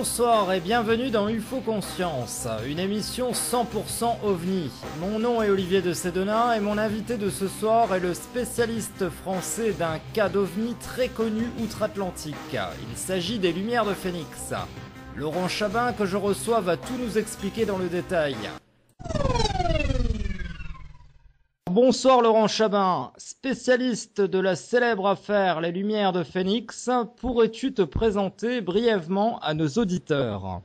Bonsoir et bienvenue dans UFO Conscience, une émission 100% OVNI. Mon nom est Olivier de Sédona et mon invité de ce soir est le spécialiste français d'un cas d'OVNI très connu outre-Atlantique. Il s'agit des Lumières de Phénix. Laurent Chabin, que je reçois, va tout nous expliquer dans le détail. Bonsoir Laurent Chabin, spécialiste de la célèbre affaire Les Lumières de Phénix, pourrais-tu te présenter brièvement à nos auditeurs ?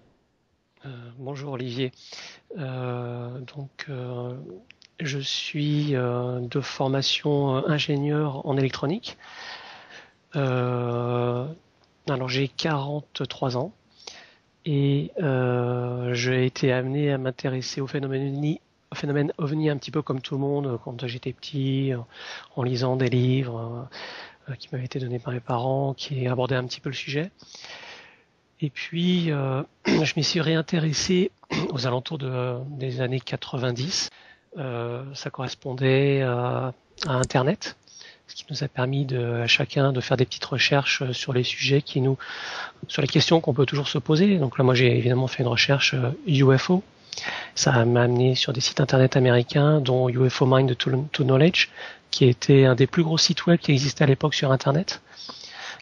Bonjour Olivier, je suis de formation ingénieur en électronique. Alors j'ai 43 ans et j'ai été amené à m'intéresser au phénomène OVNI un petit peu comme tout le monde quand j'étais petit, en lisant des livres qui m'avaient été donnés par mes parents, qui abordaient un petit peu le sujet. Et puis je m'y suis réintéressé aux alentours des années 90. Ça correspondait à Internet, ce qui nous a permis à chacun de faire des petites recherches sur les sujets sur les questions qu'on peut toujours se poser. Donc là, moi, j'ai évidemment fait une recherche UFO. Ça m'a amené sur des sites internet américains, dont UFO Mind to Knowledge, qui était un des plus gros sites web qui existait à l'époque sur Internet,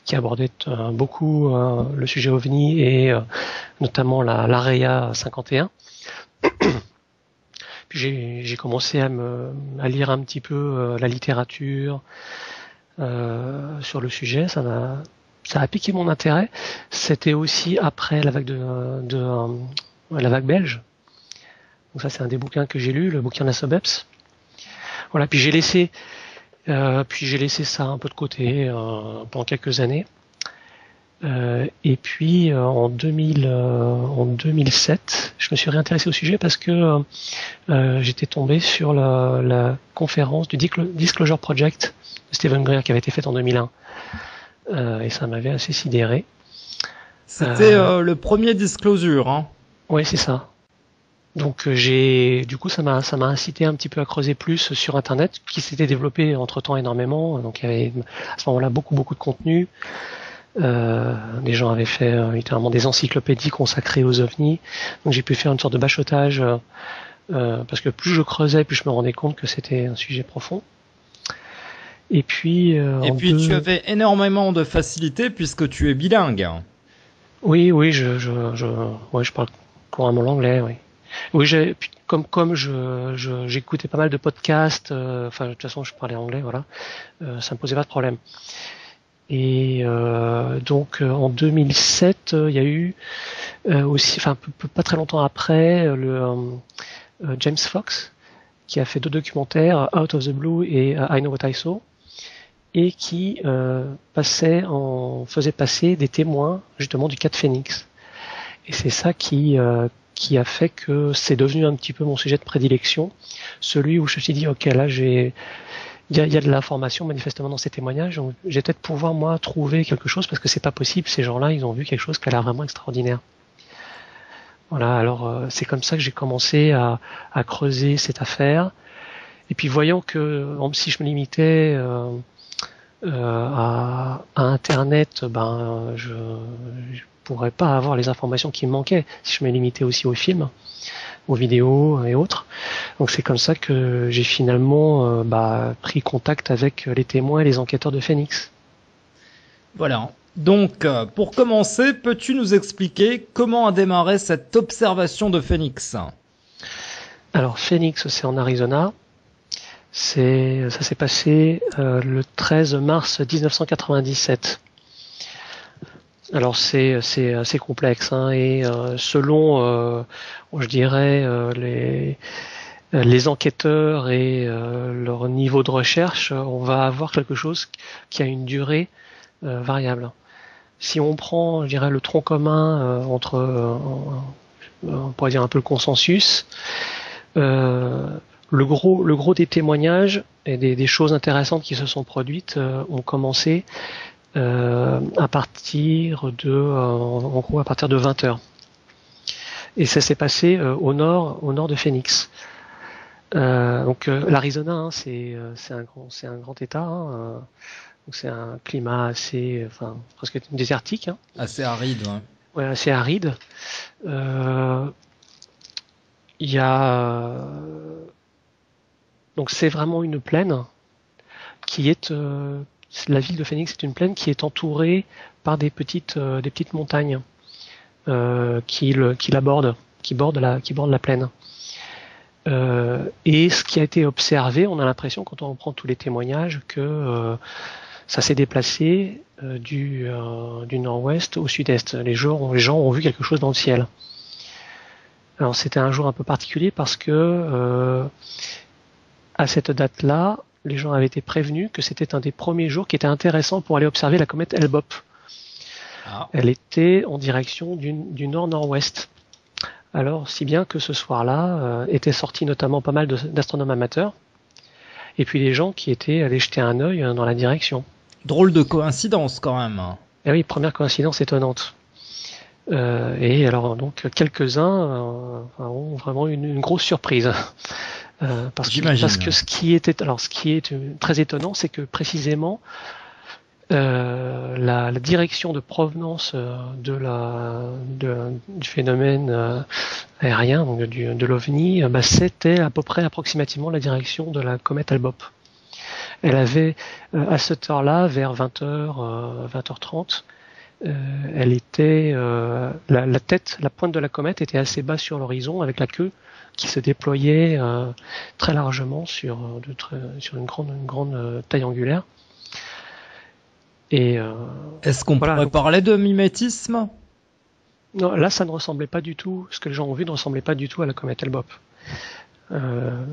qui abordait beaucoup le sujet OVNI et notamment l'AREA 51. Puis j'ai commencé à lire un petit peu la littérature sur le sujet. Ça a piqué mon intérêt. C'était aussi après la vague la vague belge. Donc ça, c'est un des bouquins que j'ai lu, le bouquin de la SOBEPS. Voilà, puis j'ai laissé ça un peu de côté pendant quelques années. Et puis en 2007, je me suis réintéressé au sujet parce que j'étais tombé sur la conférence du Disclosure Project de Stephen Greer qui avait été faite en 2001. Et ça m'avait assez sidéré. C'était le premier Disclosure, hein ? Oui, c'est ça. Donc du coup ça m'a incité un petit peu à creuser plus sur Internet, qui s'était développé entre-temps énormément. Donc il y avait à ce moment-là beaucoup de contenu. Les gens avaient fait littéralement des encyclopédies consacrées aux ovnis. Donc j'ai pu faire une sorte de bachotage parce que plus je creusais, plus je me rendais compte que c'était un sujet profond. Et puis tu avais énormément de facilité puisque tu es bilingue. Oui, je parle couramment l'anglais, oui. Oui, comme j'écoutais pas mal de podcasts, de toute façon je parlais anglais, voilà, ça me posait pas de problème. Et donc en 2007, il y a eu aussi, pas très longtemps après, James Fox, qui a fait 2 documentaires, Out of the Blue et I Know What I Saw, et qui faisait passer des témoins justement du cas de Phénix. Et c'est ça qui a fait que c'est devenu un petit peu mon sujet de prédilection, celui où je me suis dit ok, là il y a de l'information manifestement dans ces témoignages, donc je vais peut-être pouvoir moi trouver quelque chose, parce que c'est pas possible, ces gens-là ils ont vu quelque chose qui a l'air vraiment extraordinaire. Voilà, alors c'est comme ça que j'ai commencé à creuser cette affaire, et puis voyant que si je me limitais à Internet, je pourrais pas avoir les informations qui me manquaient si je me limitais aussi aux films, aux vidéos et autres. Donc c'est comme ça que j'ai finalement pris contact avec les témoins et les enquêteurs de Phénix. Voilà. Donc pour commencer, peux-tu nous expliquer comment a démarré cette observation de Phénix ? Alors Phénix, c'est en Arizona. Ça s'est passé le 13 mars 1997. Alors c'est assez complexe, hein, et selon je dirais les enquêteurs et leur niveau de recherche, on va avoir quelque chose qui a une durée variable. Si on prend, je dirais, le tronc commun entre on pourrait dire un peu le consensus, le gros des témoignages et des choses intéressantes qui se sont produites ont commencé à partir de 20 heures. Et ça s'est passé au nord de Phoenix. L'Arizona, hein, c'est un grand État. Hein, donc c'est un climat assez, presque désertique. Hein. Assez aride, ouais. ouais, assez aride. Il y a donc c'est vraiment une plaine qui est la ville de Phoenix est une plaine qui est entourée par des petites montagnes qui la bordent, qui bordent la plaine. Et ce qui a été observé, on a l'impression quand on reprend tous les témoignages que ça s'est déplacé du nord-ouest au sud-est. Les gens ont vu quelque chose dans le ciel. Alors c'était un jour un peu particulier parce que à cette date-là, les gens avaient été prévenus que c'était un des premiers jours qui était intéressant pour aller observer la comète Hale-Bopp. Ah. Elle était en direction du nord-nord-ouest. Alors, si bien que ce soir-là, étaient sortis notamment pas mal d'astronomes amateurs, et puis les gens qui étaient allés jeter un œil dans la direction. Drôle de coïncidence quand même. Eh oui, première coïncidence étonnante. Et alors donc quelques-uns ont vraiment une grosse surprise. Parce que ce qui est très étonnant, c'est que précisément la direction de provenance du phénomène aérien, donc de l'OVNI, c'était à peu près approximativement la direction de la comète Hale-Bopp. Elle avait à cette heure-là, vers 20h, 20h30, elle était la pointe de la comète était assez bas sur l'horizon avec la queue qui se déployait très largement sur une grande taille angulaire. Et est-ce qu'on pourrait parler de mimétisme? Non, là ça ne ressemblait pas du tout. Ce que les gens ont vu ne ressemblait pas du tout à la comète Hale-Bopp.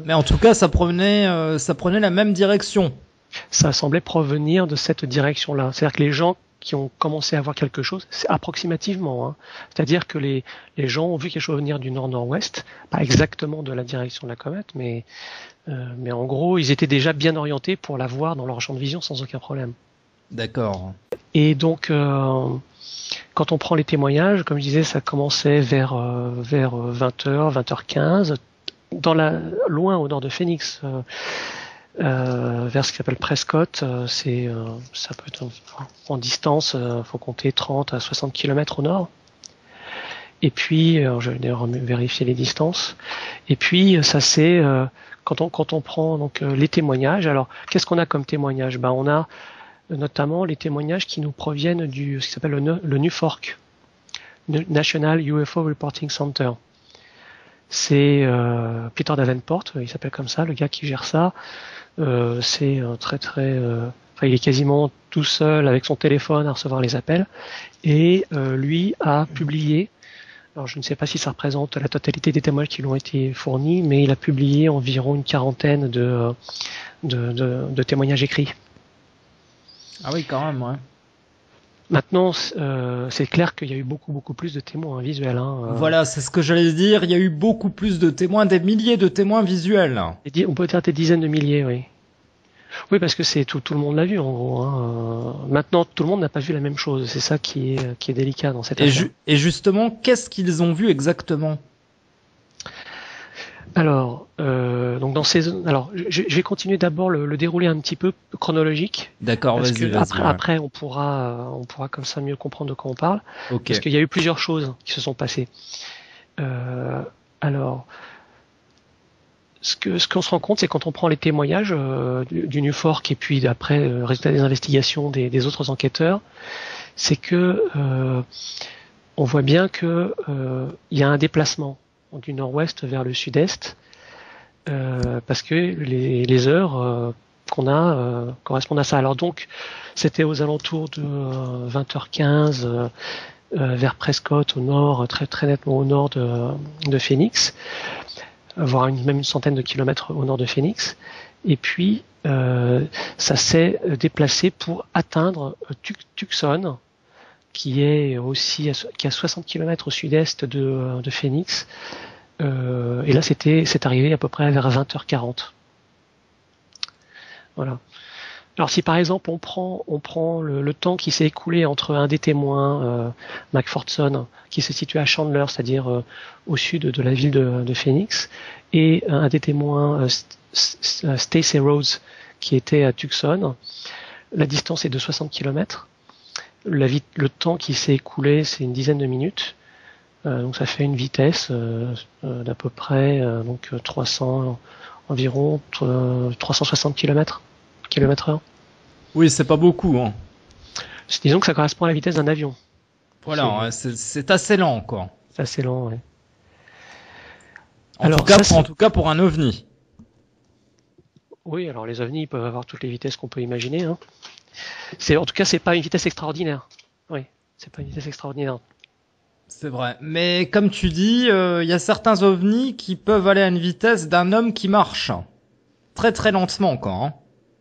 Mais en tout cas, ça prenait la même direction. Ça semblait provenir de cette direction-là. C'est-à-dire que les gens qui ont commencé à voir quelque chose, c'est approximativement, hein. C'est-à-dire que les gens ont vu quelque chose venir du nord-nord-ouest, pas exactement de la direction de la comète, mais en gros, ils étaient déjà bien orientés pour la voir dans leur champ de vision sans aucun problème. D'accord. Et donc, quand on prend les témoignages, comme je disais, ça commençait vers 20h, 20h15, loin au nord de Phoenix, vers ce qui s'appelle Prescott, ça peut être en distance, faut compter 30 à 60 km au nord. Et puis, je vais d'ailleurs vérifier les distances. Et puis, ça c'est quand on prend donc les témoignages. Alors, qu'est-ce qu'on a comme témoignages? On a notamment les témoignages qui nous proviennent ce qui s'appelle le NUFORC, National UFO Reporting Center. C'est Peter Davenport, il s'appelle comme ça, le gars qui gère ça. C'est il est quasiment tout seul avec son téléphone à recevoir les appels. Et lui a publié, alors je ne sais pas si ça représente la totalité des témoignages qui lui ont été fournis, mais il a publié environ une quarantaine de témoignages écrits. Ah oui, quand même, ouais. Maintenant, c'est clair qu'il y a eu beaucoup plus de témoins visuels. Voilà, c'est ce que j'allais dire. Il y a eu beaucoup plus de témoins, des milliers de témoins visuels. On peut dire des dizaines de milliers, oui. Oui, parce que c'est tout le monde l'a vu en gros. Maintenant, tout le monde n'a pas vu la même chose. C'est ça qui est délicat dans cette affaire. Et justement, qu'est-ce qu'ils ont vu exactement? Alors, donc je vais continuer d'abord le déroulé un petit peu chronologique. D'accord, vas-y. Après, on pourra comme ça mieux comprendre de quoi on parle. Okay. Parce qu'il y a eu plusieurs choses qui se sont passées. Alors, ce qu'on se rend compte, c'est quand on prend les témoignages du NUFORC et puis après le résultat des investigations des autres enquêteurs, c'est que on voit bien que il y a un déplacement du nord-ouest vers le sud-est, parce que les heures qu'on a correspondent à ça. Alors donc, c'était aux alentours de 20h15 vers Prescott, au nord, très très nettement au nord de Phoenix, voire même une centaine de kilomètres au nord de Phoenix. Et puis, ça s'est déplacé pour atteindre Tucson, qui est aussi qui a 60 km au sud-est de Phoenix. Et là, c'est arrivé à peu près vers 20h40. Voilà. Alors, si par exemple on prend le temps qui s'est écoulé entre un des témoins, McPherson, qui se situe à Chandler, c'est-à-dire au sud de la ville de Phoenix, et un des témoins, Stacey Rhodes, qui était à Tucson, la distance est de 60 km. le temps qui s'est écoulé, c'est une dizaine de minutes. Donc ça fait une vitesse d'à peu près donc 300 environ 360 km/h. Oui, c'est pas beaucoup, hein. Disons que ça correspond à la vitesse d'un avion. Voilà, ouais, c'est assez lent, quoi. C'est assez lent, ouais. En tout cas pour un ovni. Oui, alors les ovnis peuvent avoir toutes les vitesses qu'on peut imaginer, hein. En tout cas, c'est pas une vitesse extraordinaire. Oui, c'est pas une vitesse extraordinaire. C'est vrai. Mais comme tu dis, y a certains ovnis qui peuvent aller à une vitesse d'un homme qui marche. Très très lentement, quoi, hein.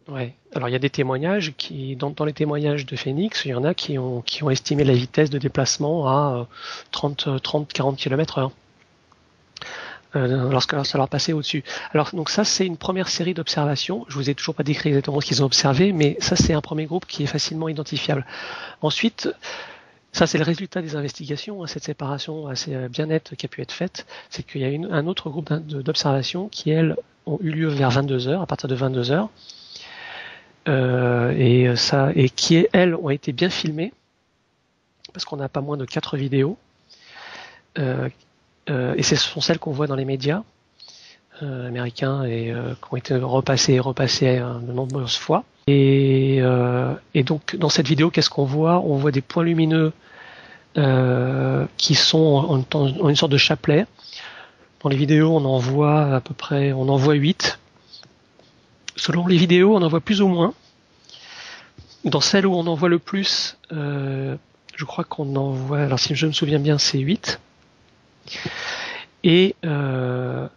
Ouais. Alors il y a des témoignages dans les témoignages de Phoenix, il y en a qui ont estimé la vitesse de déplacement à 30-40 km/h. Lorsque ça leur passait au-dessus. Alors donc ça c'est une première série d'observations. Je vous ai toujours pas décrit exactement ce qu'ils ont observé, mais ça c'est un premier groupe qui est facilement identifiable. Ensuite, ça c'est le résultat des investigations, cette séparation assez bien nette qui a pu être faite, c'est qu'il y a un autre groupe d'observations qui elles ont eu lieu vers 22h, à partir de 22h. Et qui elles ont été bien filmées parce qu'on n'a pas moins de 4 vidéos et ce sont celles qu'on voit dans les médias américains et qui ont été repassées de nombreuses fois et donc dans cette vidéo qu'est-ce qu'on voit? On voit des points lumineux qui sont en une sorte de chapelet. Dans les vidéos on en voit 8. Selon les vidéos, on en voit plus ou moins. Dans celle où on en voit le plus, je crois qu'on en voit, alors si je me souviens bien, c'est 8. Et dans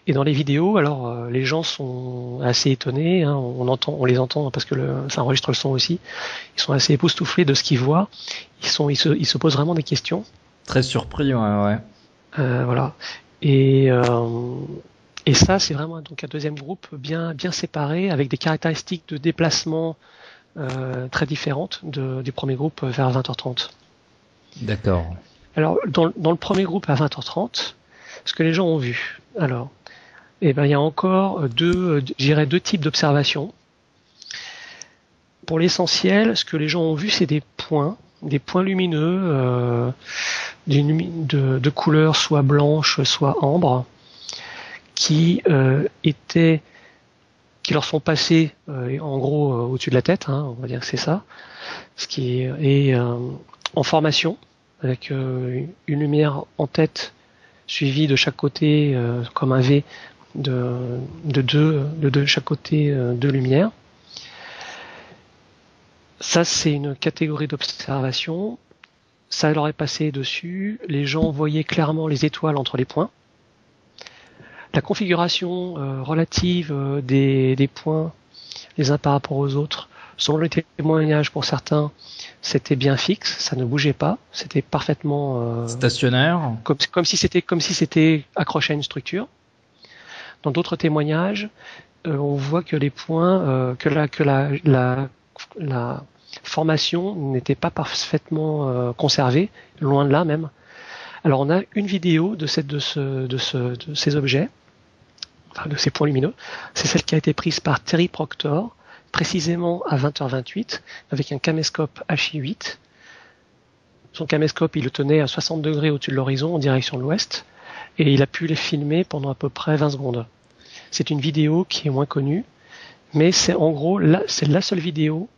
les vidéos, alors les gens sont assez étonnés, hein, on les entend parce que ça enregistre le son aussi. Ils sont assez époustouflés de ce qu'ils voient. Ils se posent vraiment des questions. Très surpris, ouais. Voilà. Et ça, c'est vraiment donc un deuxième groupe bien séparé, avec des caractéristiques de déplacement très différentes du premier groupe vers 20h30. D'accord. Alors, dans le premier groupe à 20h30, ce que les gens ont vu, alors, il y a encore deux types d'observations. Pour l'essentiel, ce que les gens ont vu, c'est des points lumineux de couleur soit blanche, soit ambre, qui leur sont passés en gros au-dessus de la tête, hein, on va dire que c'est ça, ce qui est en formation avec une lumière en tête suivie de chaque côté comme un V de chaque côté deux lumières. Ça c'est une catégorie d'observation. Ça leur est passé dessus. Les gens voyaient clairement les étoiles entre les points. La configuration relative des points les uns par rapport aux autres, selon les témoignages pour certains, c'était bien fixe, ça ne bougeait pas, c'était parfaitement stationnaire, comme si c'était accroché à une structure. Dans d'autres témoignages, on voit que les points, que la formation n'était pas parfaitement conservée, loin de là même. Alors on a une vidéo de ces objets, enfin de ces points lumineux. C'est celle qui a été prise par Terry Proctor, précisément à 20h28, avec un caméscope Hi8. Son caméscope, il le tenait à 60 degrés au-dessus de l'horizon, en direction de l'ouest, et il a pu les filmer pendant à peu près 20 secondes. C'est une vidéo qui est moins connue, mais c'est en gros, c'est la seule vidéo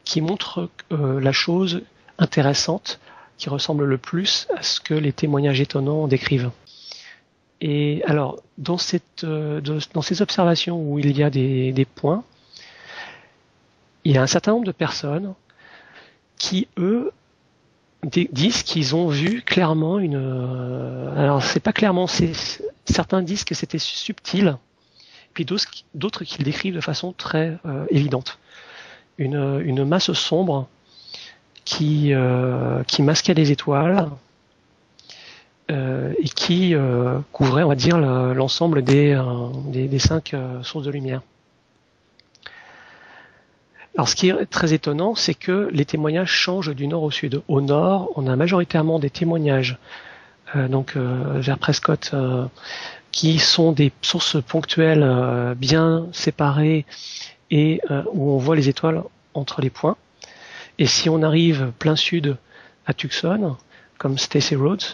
qui montre la chose intéressante qui ressemble le plus à ce que les témoignages étonnants décrivent. Et alors, dans ces observations où il y a des points, il y a un certain nombre de personnes qui, eux, disent qu'ils ont vu clairement alors, c'est pas clairement, certains disent que c'était subtil, puis d'autres qui le décrivent de façon très évidente. Une masse sombre qui masquait les étoiles et qui couvrait, on va dire, l'ensemble des 5 sources de lumière. Alors, ce qui est très étonnant, c'est que les témoignages changent du nord au sud. Au nord, on a majoritairement des témoignages vers Prescott qui sont des sources ponctuelles bien séparées et où on voit les étoiles entre les points. Et si on arrive plein sud à Tucson, comme Stacey Rhodes,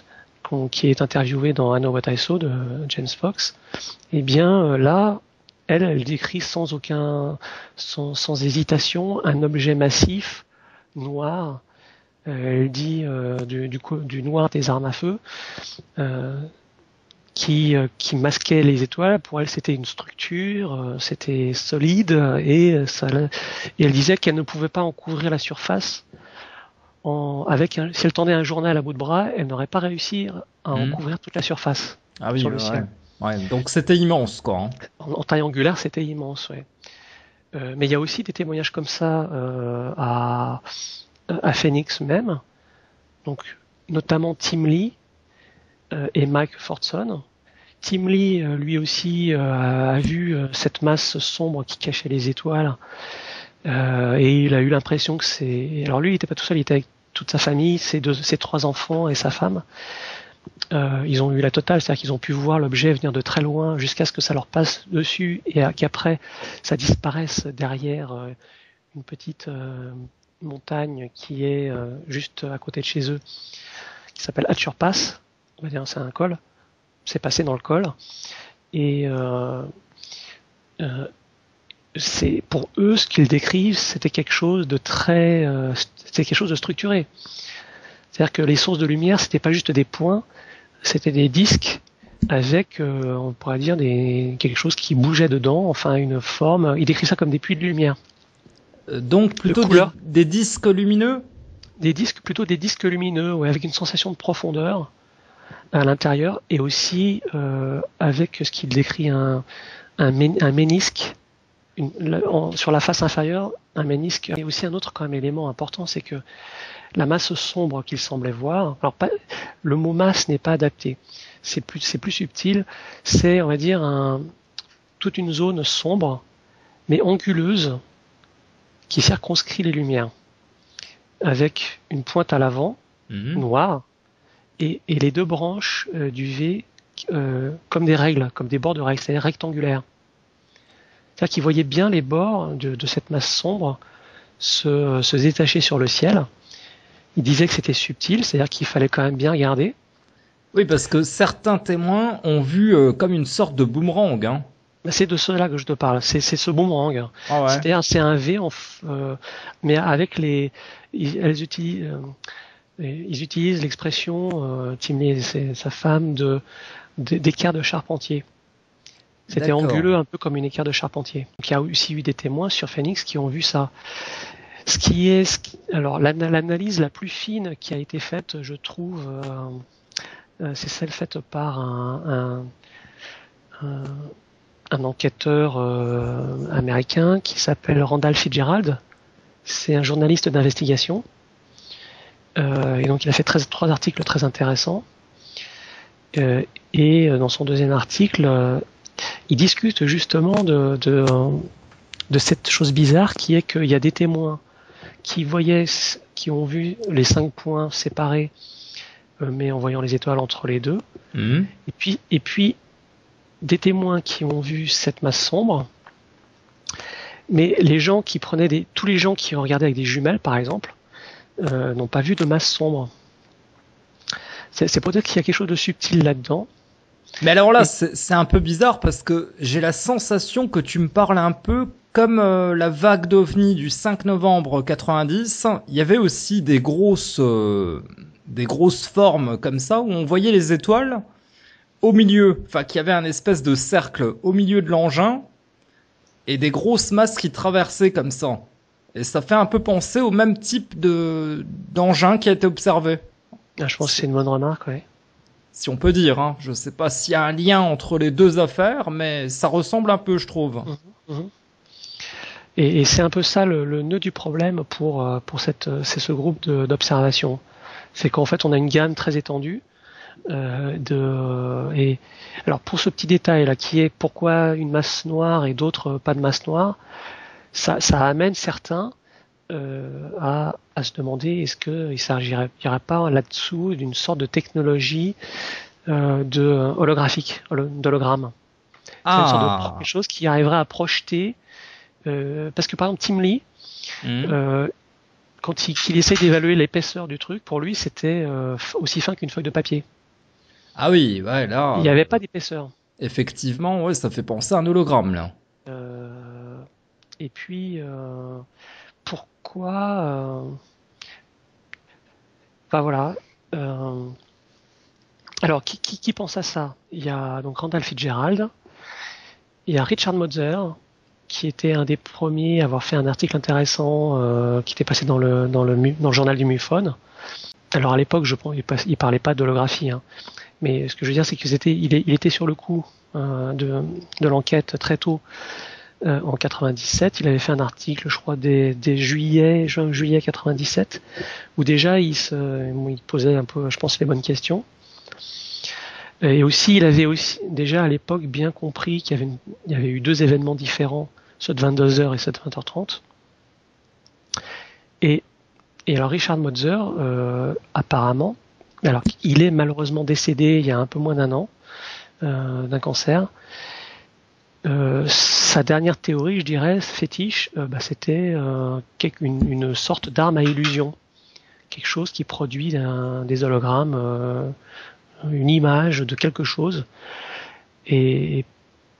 qui est interviewée dans I Know What I Saw de James Fox, eh bien là, elle décrit sans hésitation un objet massif, noir. Elle dit du noir des armes à feu, qui masquait les étoiles. Pour elle, c'était une structure, c'était solide, et elle disait qu'elle ne pouvait pas en couvrir la surface. Si elle tendait un journal à bout de bras, elle n'aurait pas réussi à en couvrir toute la surface sur le ciel. Ouais, donc c'était immense, quoi. Hein. En taille angulaire, c'était immense, ouais. Mais il y a aussi des témoignages comme ça à Phoenix même, donc notamment Tim Lee et Mike Fortson. Tim Lee, lui aussi, a vu cette masse sombre qui cachait les étoiles, et il a eu l'impression que c'est... Alors lui, il n'était pas tout seul, il était avec toute sa famille, ses 3 enfants et sa femme. Ils ont eu la totale, c'est-à-dire qu'ils ont pu voir l'objet venir de très loin jusqu'à ce que ça leur passe dessus et qu'après ça disparaisse derrière une petite montagne qui est juste à côté de chez eux, qui s'appelle Hatcher Pass. On va dire c'est un col. C'est passé dans le col. Et c'est pour eux ce qu'ils décrivent, c'était quelque chose de c'était quelque chose de structuré. C'est-à-dire que les sources de lumière, c'était pas juste des points, c'était des disques avec, on pourrait dire, quelque chose qui bougeait dedans, enfin une forme. Il décrit ça comme des puits de lumière. Donc plutôt des disques lumineux ? Plutôt des disques lumineux, ouais, avec une sensation de profondeur à l'intérieur, et aussi avec ce qu'il décrit un ménisque. Sur la face inférieure, un ménisque. Et aussi un autre quand même élément important, c'est que la masse sombre qu'il semblait voir, alors le mot masse n'est pas adapté, c'est plus subtil, c'est, on va dire, toute une zone sombre, mais anguleuse, qui circonscrit les lumières, avec une pointe à l'avant, noire, et les 2 branches du V comme des règles, comme des bords de règles, c'est-à-dire rectangulaires. C'est-à-dire qu'il voyait bien les bords de cette masse sombre se détacher sur le ciel. Il disait que c'était subtil, c'est-à-dire qu'il fallait quand même bien regarder. Oui, parce que certains témoins ont vu comme une sorte de boomerang. Hein. C'est de cela que je te parle, c'est ce boomerang. Ah ouais. C'est-à-dire c'est un V, mais avec ils utilisent l'expression, Tim Lee et sa femme, d'équerre de charpentier. C'était anguleux, un peu comme une équerre de charpentier. Donc, il y a aussi eu des témoins sur Phoenix qui ont vu ça. Alors, l'analyse la plus fine qui a été faite, je trouve, c'est celle faite par un enquêteur américain qui s'appelle Randall Fitzgerald. C'est un journaliste d'investigation. Et donc, il a fait 3 articles très intéressants. Et dans son 2e article, il discute justement de cette chose bizarre qui est qu'il y a des témoins qui ont vu les 5 points séparés, mais en voyant les étoiles entre les 2. Et puis des témoins qui ont vu cette masse sombre, mais tous les gens qui ont regardé avec des jumelles, par exemple, n'ont pas vu de masse sombre. C'est peut-être qu'il y a quelque chose de subtil là-dedans. Mais alors là, c'est un peu bizarre parce que j'ai la sensation que tu me parles un peu comme la vague d'OVNI du 5 novembre 90. Il y avait aussi des grosses formes comme ça où on voyait les étoiles au milieu, enfin qu'il y avait un espèce de cercle au milieu de l'engin et des grosses masses qui traversaient comme ça. Et ça fait un peu penser au même type d'engin qui a été observé. Je pense que c'est une bonne remarque, oui. Si on peut dire, hein. Je sais pas s'il y a un lien entre les 2 affaires, mais ça ressemble un peu, je trouve. Et c'est un peu ça le nœud du problème pour c'est ce groupe d'observation. C'est qu'en fait, on a une gamme très étendue et alors pour ce petit détail là, qui est pourquoi une masse noire et d'autres pas de masse noire, ça amène certains à se demander est-ce qu'il ne s'agirait pas là-dessous d'une sorte de technologie holographique, d'hologramme. C'est une sorte de quelque chose qui arriverait à projeter, parce que par exemple Tim Lee, quand il essaye d'évaluer l'épaisseur du truc, pour lui, c'était aussi fin qu'une feuille de papier. Ah oui, ouais, Il là, n'y avait pas d'épaisseur. effectivement, ouais, ça fait penser à un hologramme, là. Euh, et puis, pourquoi enfin voilà. Euh, alors, qui pense à ça? Il y a donc Randall Fitzgerald, il y a Richard Motzer, qui était un des premiers à avoir fait un article intéressant qui était passé dans le journal du MUFON. Alors à l'époque, je pense, il parlait pas d'holographie, hein. Mais ce que je veux dire, c'est il était sur le coup de l'enquête très tôt. En 97, il avait fait un article, je crois, juin-juillet 97, où déjà il posait un peu, je pense, les bonnes questions. Et aussi, il avait aussi déjà à l'époque bien compris il y avait eu deux événements différents, ceux de 22h et ceux de 20h30. Et alors Richard Motzer, apparemment, alors il est malheureusement décédé il y a un peu moins d'un an d'un cancer. Sa dernière théorie, je dirais, fétiche, c'était une sorte d'arme à illusion, quelque chose qui produit des hologrammes, une image de quelque chose, et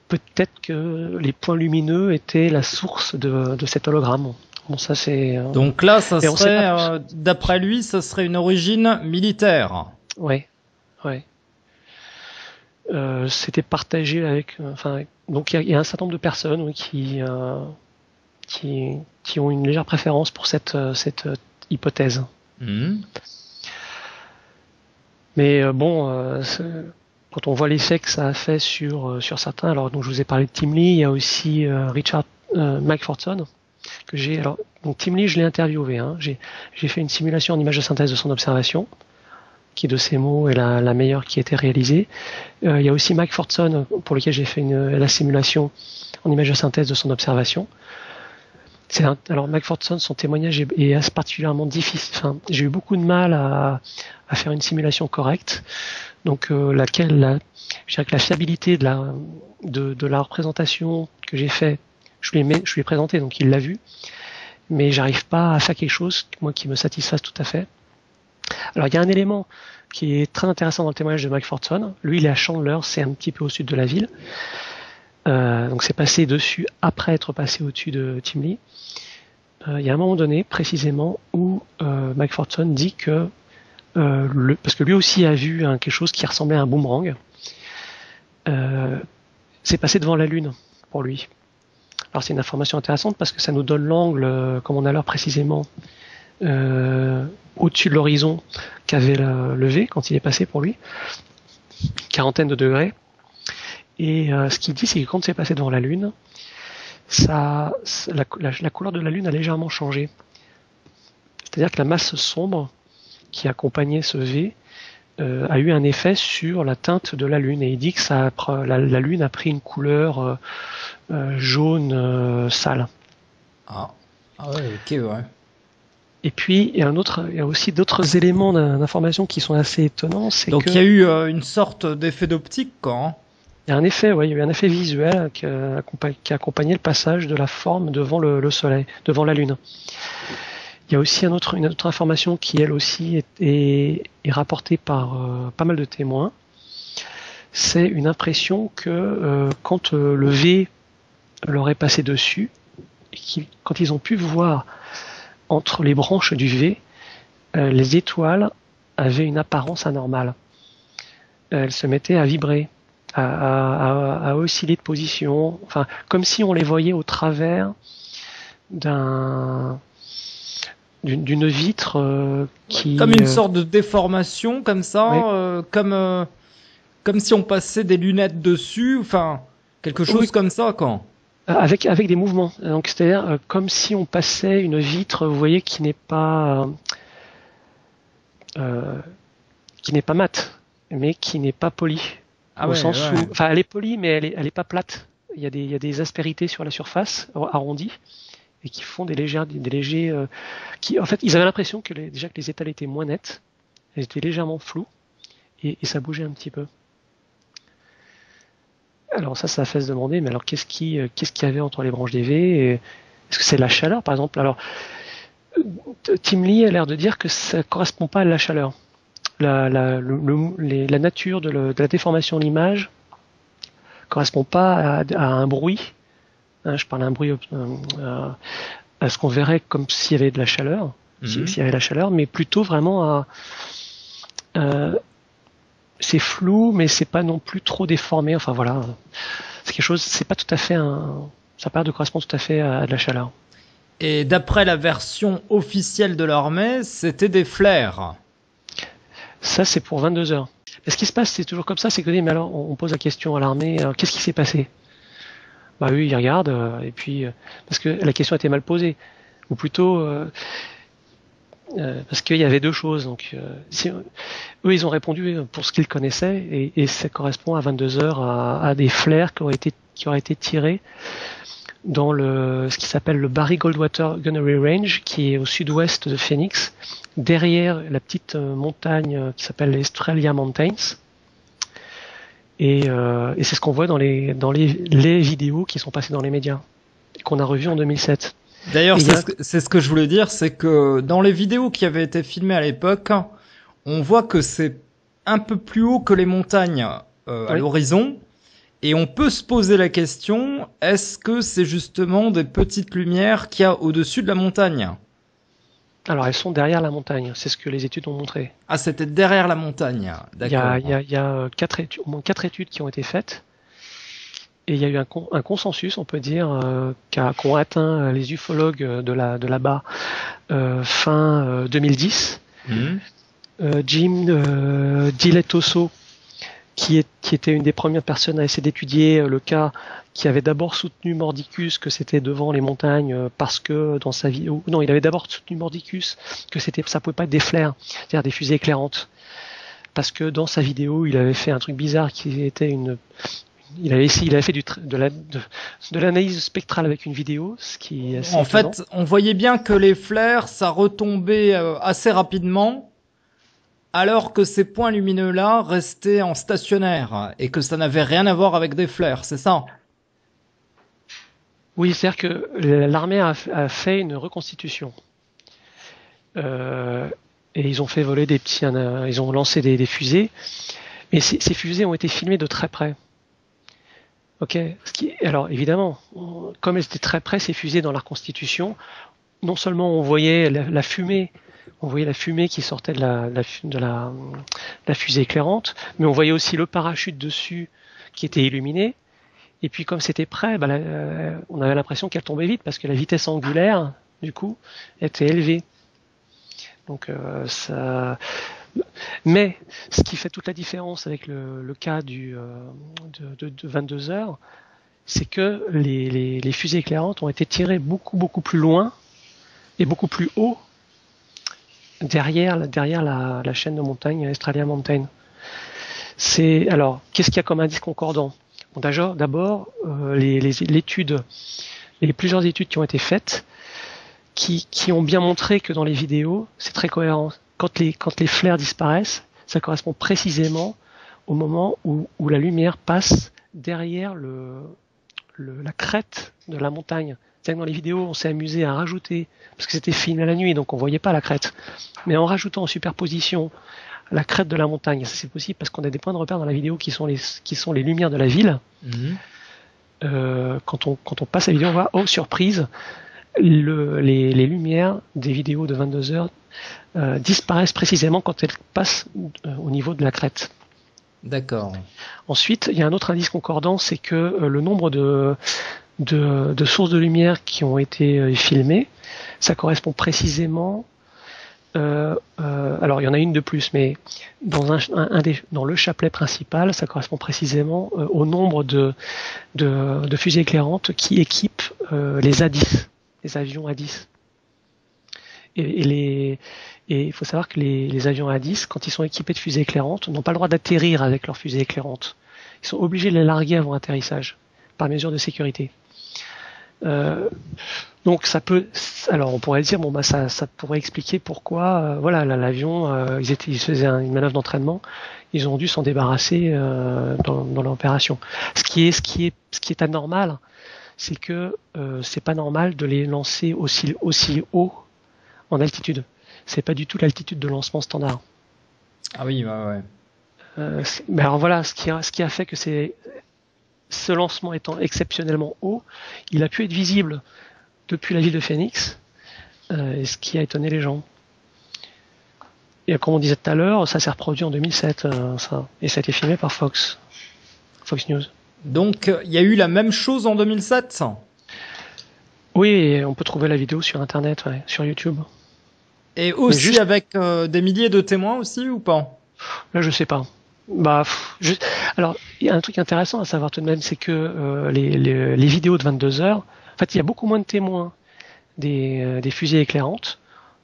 peut-être que les points lumineux étaient la source de cet hologramme. Bon, ça c'est. Donc là, ça mais on sait pas serait, d'après lui, ça serait une origine militaire. Ouais, ouais. C'était partagé avec. Donc il y a un certain nombre de personnes, oui, qui ont une légère préférence pour cette hypothèse. Mhm. Mais quand on voit l'effet que ça a fait sur certains, alors donc je vous ai parlé de Tim Lee, il y a aussi Mike Fortson que j'ai. Alors donc Tim Lee, je l'ai interviewé. Hein. J'ai fait une simulation en image de synthèse de son observation, qui de ses mots est la meilleure qui a été réalisée. Il y a aussi Mike Fortson pour lequel j'ai fait la simulation en image de synthèse de son observation. Alors Mike Fortson, son témoignage est particulièrement difficile. Enfin, j'ai eu beaucoup de mal à faire une simulation correcte. Donc je dirais que la fiabilité de la représentation que j'ai fait, je lui ai présenté, donc il l'a vu, mais j'arrive pas à faire quelque chose moi qui me satisfasse tout à fait. Alors il y a un élément qui est très intéressant dans le témoignage de Mike Fortson. Lui, il est à Chandler, c'est un petit peu au sud de la ville. Donc c'est passé dessus après être passé au-dessus de Tim Lee. Il y a un moment donné, précisément, où Mike Fortson dit que parce que lui aussi a vu quelque chose qui ressemblait à un boomerang, c'est passé devant la Lune pour lui. Alors c'est une information intéressante parce que ça nous donne l'angle, comme on a l'heure précisément, au-dessus de l'horizon qu'avait le V quand il est passé pour lui, quarantaine de degrés. Et ce qu'il dit, c'est que quand c'est passé devant la Lune, la couleur de la Lune a légèrement changé. C'est-à-dire que la masse sombre qui accompagnait ce V a eu un effet sur la teinte de la Lune. Et il dit que la Lune a pris une couleur jaune sale. Ah ouais, ok, ouais. Et puis, il y a aussi d'autres éléments d'information qui sont assez étonnants. Donc il y a eu une sorte d'effet d'optique, quoi. Hein. Il y a il y a eu un effet visuel qui a accompagné le passage de la forme devant le Soleil, devant la Lune. Il y a aussi une autre information qui, elle aussi, est rapportée par pas mal de témoins. C'est une impression que quand le V leur est passé dessus, quand ils ont pu voir entre les branches du V, les étoiles avaient une apparence anormale. Elles se mettaient à vibrer, à osciller de position, enfin, comme si on les voyait au travers d'une vitre qui... Comme une sorte de déformation, comme ça, oui. Comme si on passait des lunettes dessus, enfin, quelque chose comme ça, quoi. Avec des mouvements. Donc, c'est-à-dire comme si on passait une vitre, vous voyez, qui n'est pas mate, mais qui n'est pas polie. Au sens où, enfin, elle est polie, mais elle est pas plate. Il y a des aspérités sur la surface, arrondies, et qui font des légers, qui, en fait, ils avaient l'impression que déjà que les étals étaient moins nets, elles étaient légèrement floues, et ça bougeait un petit peu. Alors ça fait se demander, mais alors qu'est-ce qu'il y avait entre les branches des V? Est-ce que c'est la chaleur, par exemple? Alors, Tim Lee a l'air de dire que ça correspond pas à la chaleur. La nature de la déformation de l'image correspond pas à un bruit. Hein, je parle d'un bruit à ce qu'on verrait comme s'il y avait de la chaleur, s'il y avait de la chaleur, mais plutôt vraiment c'est flou, mais c'est pas non plus trop déformé. Enfin voilà, c'est quelque chose. C'est pas tout à fait ça part de correspond tout à fait à de la chaleur. Et d'après la version officielle de l'armée, c'était des flares. Ça, c'est pour 22 heures. Mais ce qui se passe, c'est toujours comme ça, c'est que mais alors on pose la question à l'armée, qu'est-ce qui s'est passé? Bah oui, ils regardent, et puis parce que la question était mal posée, ou plutôt parce qu'il y avait deux choses. Donc, eux, ils ont répondu pour ce qu'ils connaissaient, et ça correspond à 22 heures à des flares qui auraient été tirés dans ce qui s'appelle le Barry Goldwater Gunnery Range, qui est au sud-ouest de Phoenix, derrière la petite montagne qui s'appelle les Australia Mountains. Et c'est ce qu'on voit dans les vidéos qui sont passées dans les médias, et qu'on a revues en 2007. D'ailleurs, c'est ce que je voulais dire, c'est que dans les vidéos qui avaient été filmées à l'époque, on voit que c'est un peu plus haut que les montagnes à l'horizon. Et on peut se poser la question, est-ce que c'est justement des petites lumières qu'il y a au-dessus de la montagne? Alors, elles sont derrière la montagne, c'est ce que les études ont montré. Ah, c'était derrière la montagne, d'accord. Il y a au moins 4 études qui ont été faites, et il y a eu un consensus, on peut dire, qu'ont atteint les ufologues de là-bas fin 2010. Jim Dilettoso, qui était une des premières personnes à essayer d'étudier le cas, qui avait d'abord soutenu Mordicus que c'était devant les montagnes parce que dans sa vidéo, non, il avait d'abord soutenu Mordicus que ça pouvait pas être des flares, c'est-à-dire des fusées éclairantes, parce que dans sa vidéo il avait fait un truc bizarre qui était il avait fait de l'analyse spectrale avec une vidéo, ce qui est assez étonnant. Fait, on voyait bien que les flares, ça retombait assez rapidement, alors que ces points lumineux-là restaient en stationnaire, et que ça n'avait rien à voir avec des flares, c'est ça? Oui, c'est-à-dire que l'armée a fait une reconstitution. Et ils ont fait voler ils ont lancé des fusées, mais ces fusées ont été filmées de très près. Ok. Alors évidemment, comme elles étaient très près, ces fusées dans la reconstitution, non seulement on voyait la fumée, qui sortait de la fusée éclairante, mais on voyait aussi le parachute dessus qui était illuminé. Et puis comme c'était près, on avait l'impression qu'elle tombait vite parce que la vitesse angulaire, du coup, était élevée. Donc mais ce qui fait toute la différence avec le cas de 22 heures, c'est que les fusées éclairantes ont été tirées beaucoup plus loin et beaucoup plus haut derrière la chaîne de montagne Australia Mountain. Alors, qu'est-ce qu'il y a comme indice concordant? Bon, d'abord, plusieurs études qui ont été faites, qui ont bien montré que dans les vidéos, c'est très cohérent. Quand les flares disparaissent, ça correspond précisément au moment où la lumière passe derrière la crête de la montagne. C'est-à-dire que dans les vidéos, on s'est amusé à rajouter, parce que c'était filmé à la nuit, donc on voyait pas la crête, mais en rajoutant en superposition la crête de la montagne, ça c'est possible parce qu'on a des points de repère dans la vidéo qui sont les lumières de la ville. Quand on passe la vidéo, on voit, oh surprise, les lumières des vidéos de 22 heures disparaissent précisément quand elles passent au niveau de la crête. D'accord. Ensuite, il y a un autre indice concordant, c'est que le nombre de sources de lumière qui ont été filmées, ça correspond précisément. Alors il y en a une de plus, mais dans le chapelet principal, ça correspond précisément au nombre de fusées éclairantes qui équipent les A-10, les avions A-10. Et il faut savoir que les avions A-10, quand ils sont équipés de fusées éclairantes, n'ont pas le droit d'atterrir avec leurs fusées éclairantes. Ils sont obligés de les larguer avant atterrissage, par mesure de sécurité. Donc alors on pourrait dire ça pourrait expliquer pourquoi l'avion ils faisaient une manœuvre d'entraînement, ils ont dû s'en débarrasser dans l'opération. Ce qui est anormal, c'est que c'est pas normal de les lancer aussi haut en altitude. C'est pas du tout l'altitude de lancement standard. Ah oui, ouais. Mais alors voilà, ce qui a fait que ce lancement étant exceptionnellement haut, il a pu être visible depuis la ville de Phoenix, et ce qui a étonné les gens. Et comme on disait tout à l'heure, ça s'est reproduit en 2007, ça, et ça a été filmé par Fox News. Donc, il y a eu la même chose en 2007? Oui, et on peut trouver la vidéo sur Internet, ouais, sur YouTube. Et aussi avec des milliers de témoins aussi, ou pas? Là, je sais pas. Alors, il y a un truc intéressant à savoir tout de même, c'est que les vidéos de 22 heures, en fait, il y a beaucoup moins de témoins des fusées éclairantes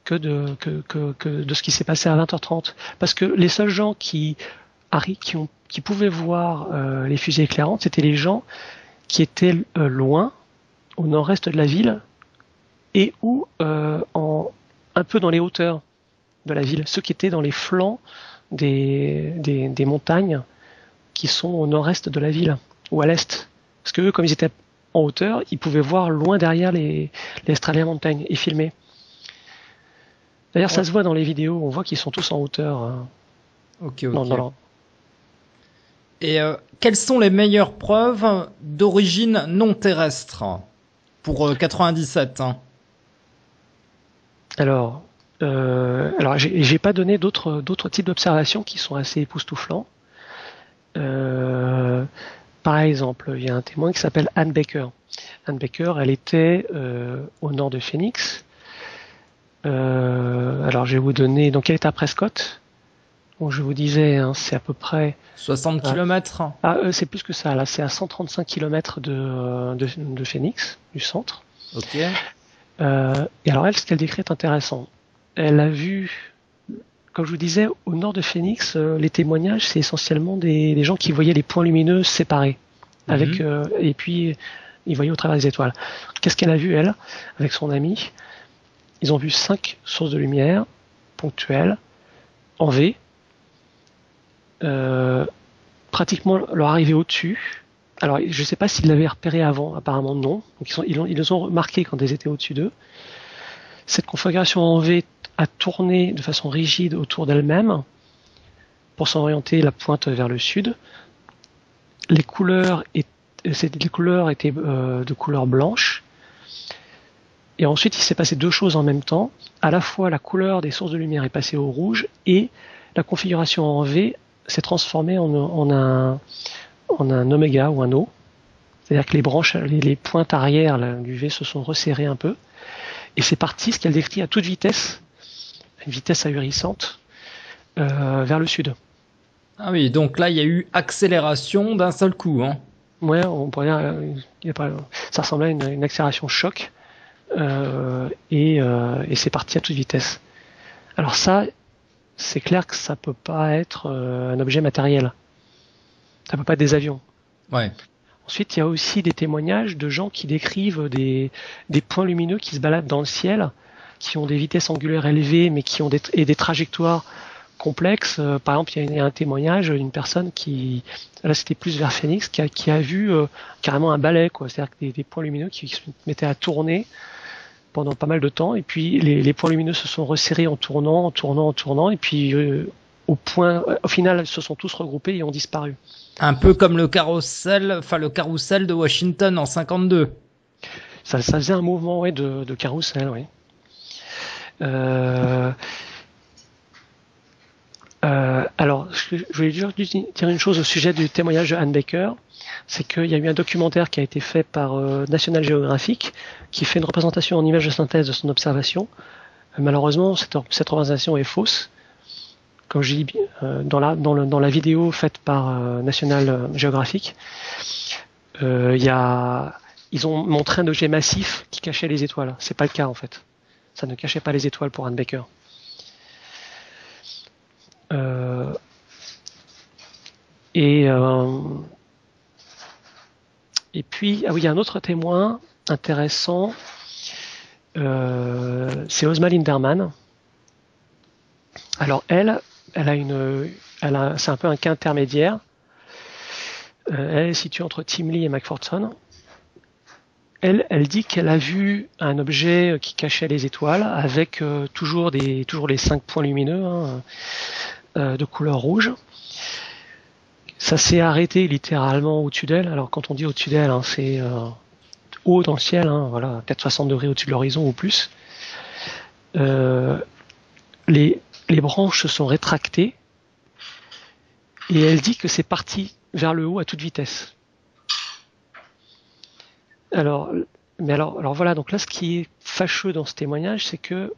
que de ce qui s'est passé à 20h30. Parce que les seuls gens qui pouvaient voir les fusées éclairantes, c'était les gens qui étaient loin, au nord-est de la ville, et ou un peu dans les hauteurs de la ville, ceux qui étaient dans les flancs des montagnes qui sont au nord-est de la ville, ou à l'est. Parce que eux, comme ils étaient en hauteur, ils pouvaient voir loin derrière les Australian Mountains et filmer. D'ailleurs, ça se voit dans les vidéos, on voit qu'ils sont tous en hauteur. Ok. Et quelles sont les meilleures preuves d'origine non terrestre pour 97 hein? Alors, j'ai pas donné d'autres types d'observations qui sont assez époustouflants. Par exemple, il y a un témoin qui s'appelle Anne Baker. Anne Baker, elle était au nord de Phoenix. Alors, je vais vous donner. Donc, elle est à Prescott. Donc, je vous disais, hein, c'est à peu près 60 km. C'est plus que ça. Là, c'est à 135 km de Phoenix, du centre. Ok. Et alors, elle, ce qu'elle décrit est intéressant. Elle a vu, comme je vous disais, au nord de Phoenix, les témoignages, c'est essentiellement des gens qui voyaient les points lumineux séparés. Et puis, ils voyaient au travers des étoiles. Qu'est-ce qu'elle a vu, elle, avec son amie? Ils ont vu 5 sources de lumière ponctuelles, en V, pratiquement leur arrivée au-dessus. Alors, je ne sais pas s'ils l'avaient repéré avant, apparemment non. Donc, ils les ont remarqués quand elles étaient au-dessus d'eux. Cette configuration en V a tourné de façon rigide autour d'elle-même pour s'orienter la pointe vers le sud. Les couleurs étaient de couleur blanche. Et ensuite, il s'est passé deux choses en même temps. À la fois, la couleur des sources de lumière est passée au rouge et la configuration en V s'est transformée en un oméga ou un O. C'est-à-dire que les branches, les pointes arrière là, du V se sont resserrées un peu. Et c'est parti, ce qu'elle décrit à toute vitesse, à une vitesse ahurissante, vers le sud. Ah oui, donc là, il y a eu accélération d'un seul coup. Hein. Ouais, on pourrait dire, ça ressemblait à une accélération choc. Et c'est parti à toute vitesse. Alors ça, c'est clair que ça peut pas être un objet matériel. Ça peut pas être des avions. Ouais. Ensuite, il y a aussi des témoignages de gens qui décrivent des points lumineux qui se baladent dans le ciel, qui ont des vitesses angulaires élevées, mais qui ont des trajectoires complexes. Par exemple, il y a un témoignage d'une personne qui, là c'était plus vers Phoenix, qui a vu carrément un balai, quoi. C'est-à-dire que des points lumineux qui se mettaient à tourner pendant pas mal de temps, et puis les points lumineux se sont resserrés en tournant, et puis au final, ils se sont tous regroupés et ont disparu. Un peu comme le carrousel de Washington en 52. Ça faisait un mouvement, ouais, de carrousel, oui. Alors, je voulais juste dire une chose au sujet du témoignage de Anne Baker, c'est qu'il y a eu un documentaire qui a été fait par National Geographic, qui fait une représentation en images de synthèse de son observation. Malheureusement, cette représentation est fausse. Comme je dis, dans la vidéo faite par National Geographic, ils ont montré un objet massif qui cachait les étoiles. C'est pas le cas en fait. Ça ne cachait pas les étoiles pour Anne Baker. Et puis, il y a un autre témoin intéressant, c'est Ozma Linderman. Alors c'est un peu un cas intermédiaire. Elle est située entre Timley et McPherson. elle dit qu'elle a vu un objet qui cachait les étoiles avec toujours les 5 points lumineux de couleur rouge. Ça s'est arrêté littéralement au-dessus d'elle. Alors quand on dit au-dessus d'elle, c'est haut dans le ciel, voilà, peut-être 60 degrés au-dessus de l'horizon ou plus. Les branches se sont rétractées et elle dit que c'est parti vers le haut à toute vitesse. Alors voilà, donc là ce qui est fâcheux dans ce témoignage, c'est que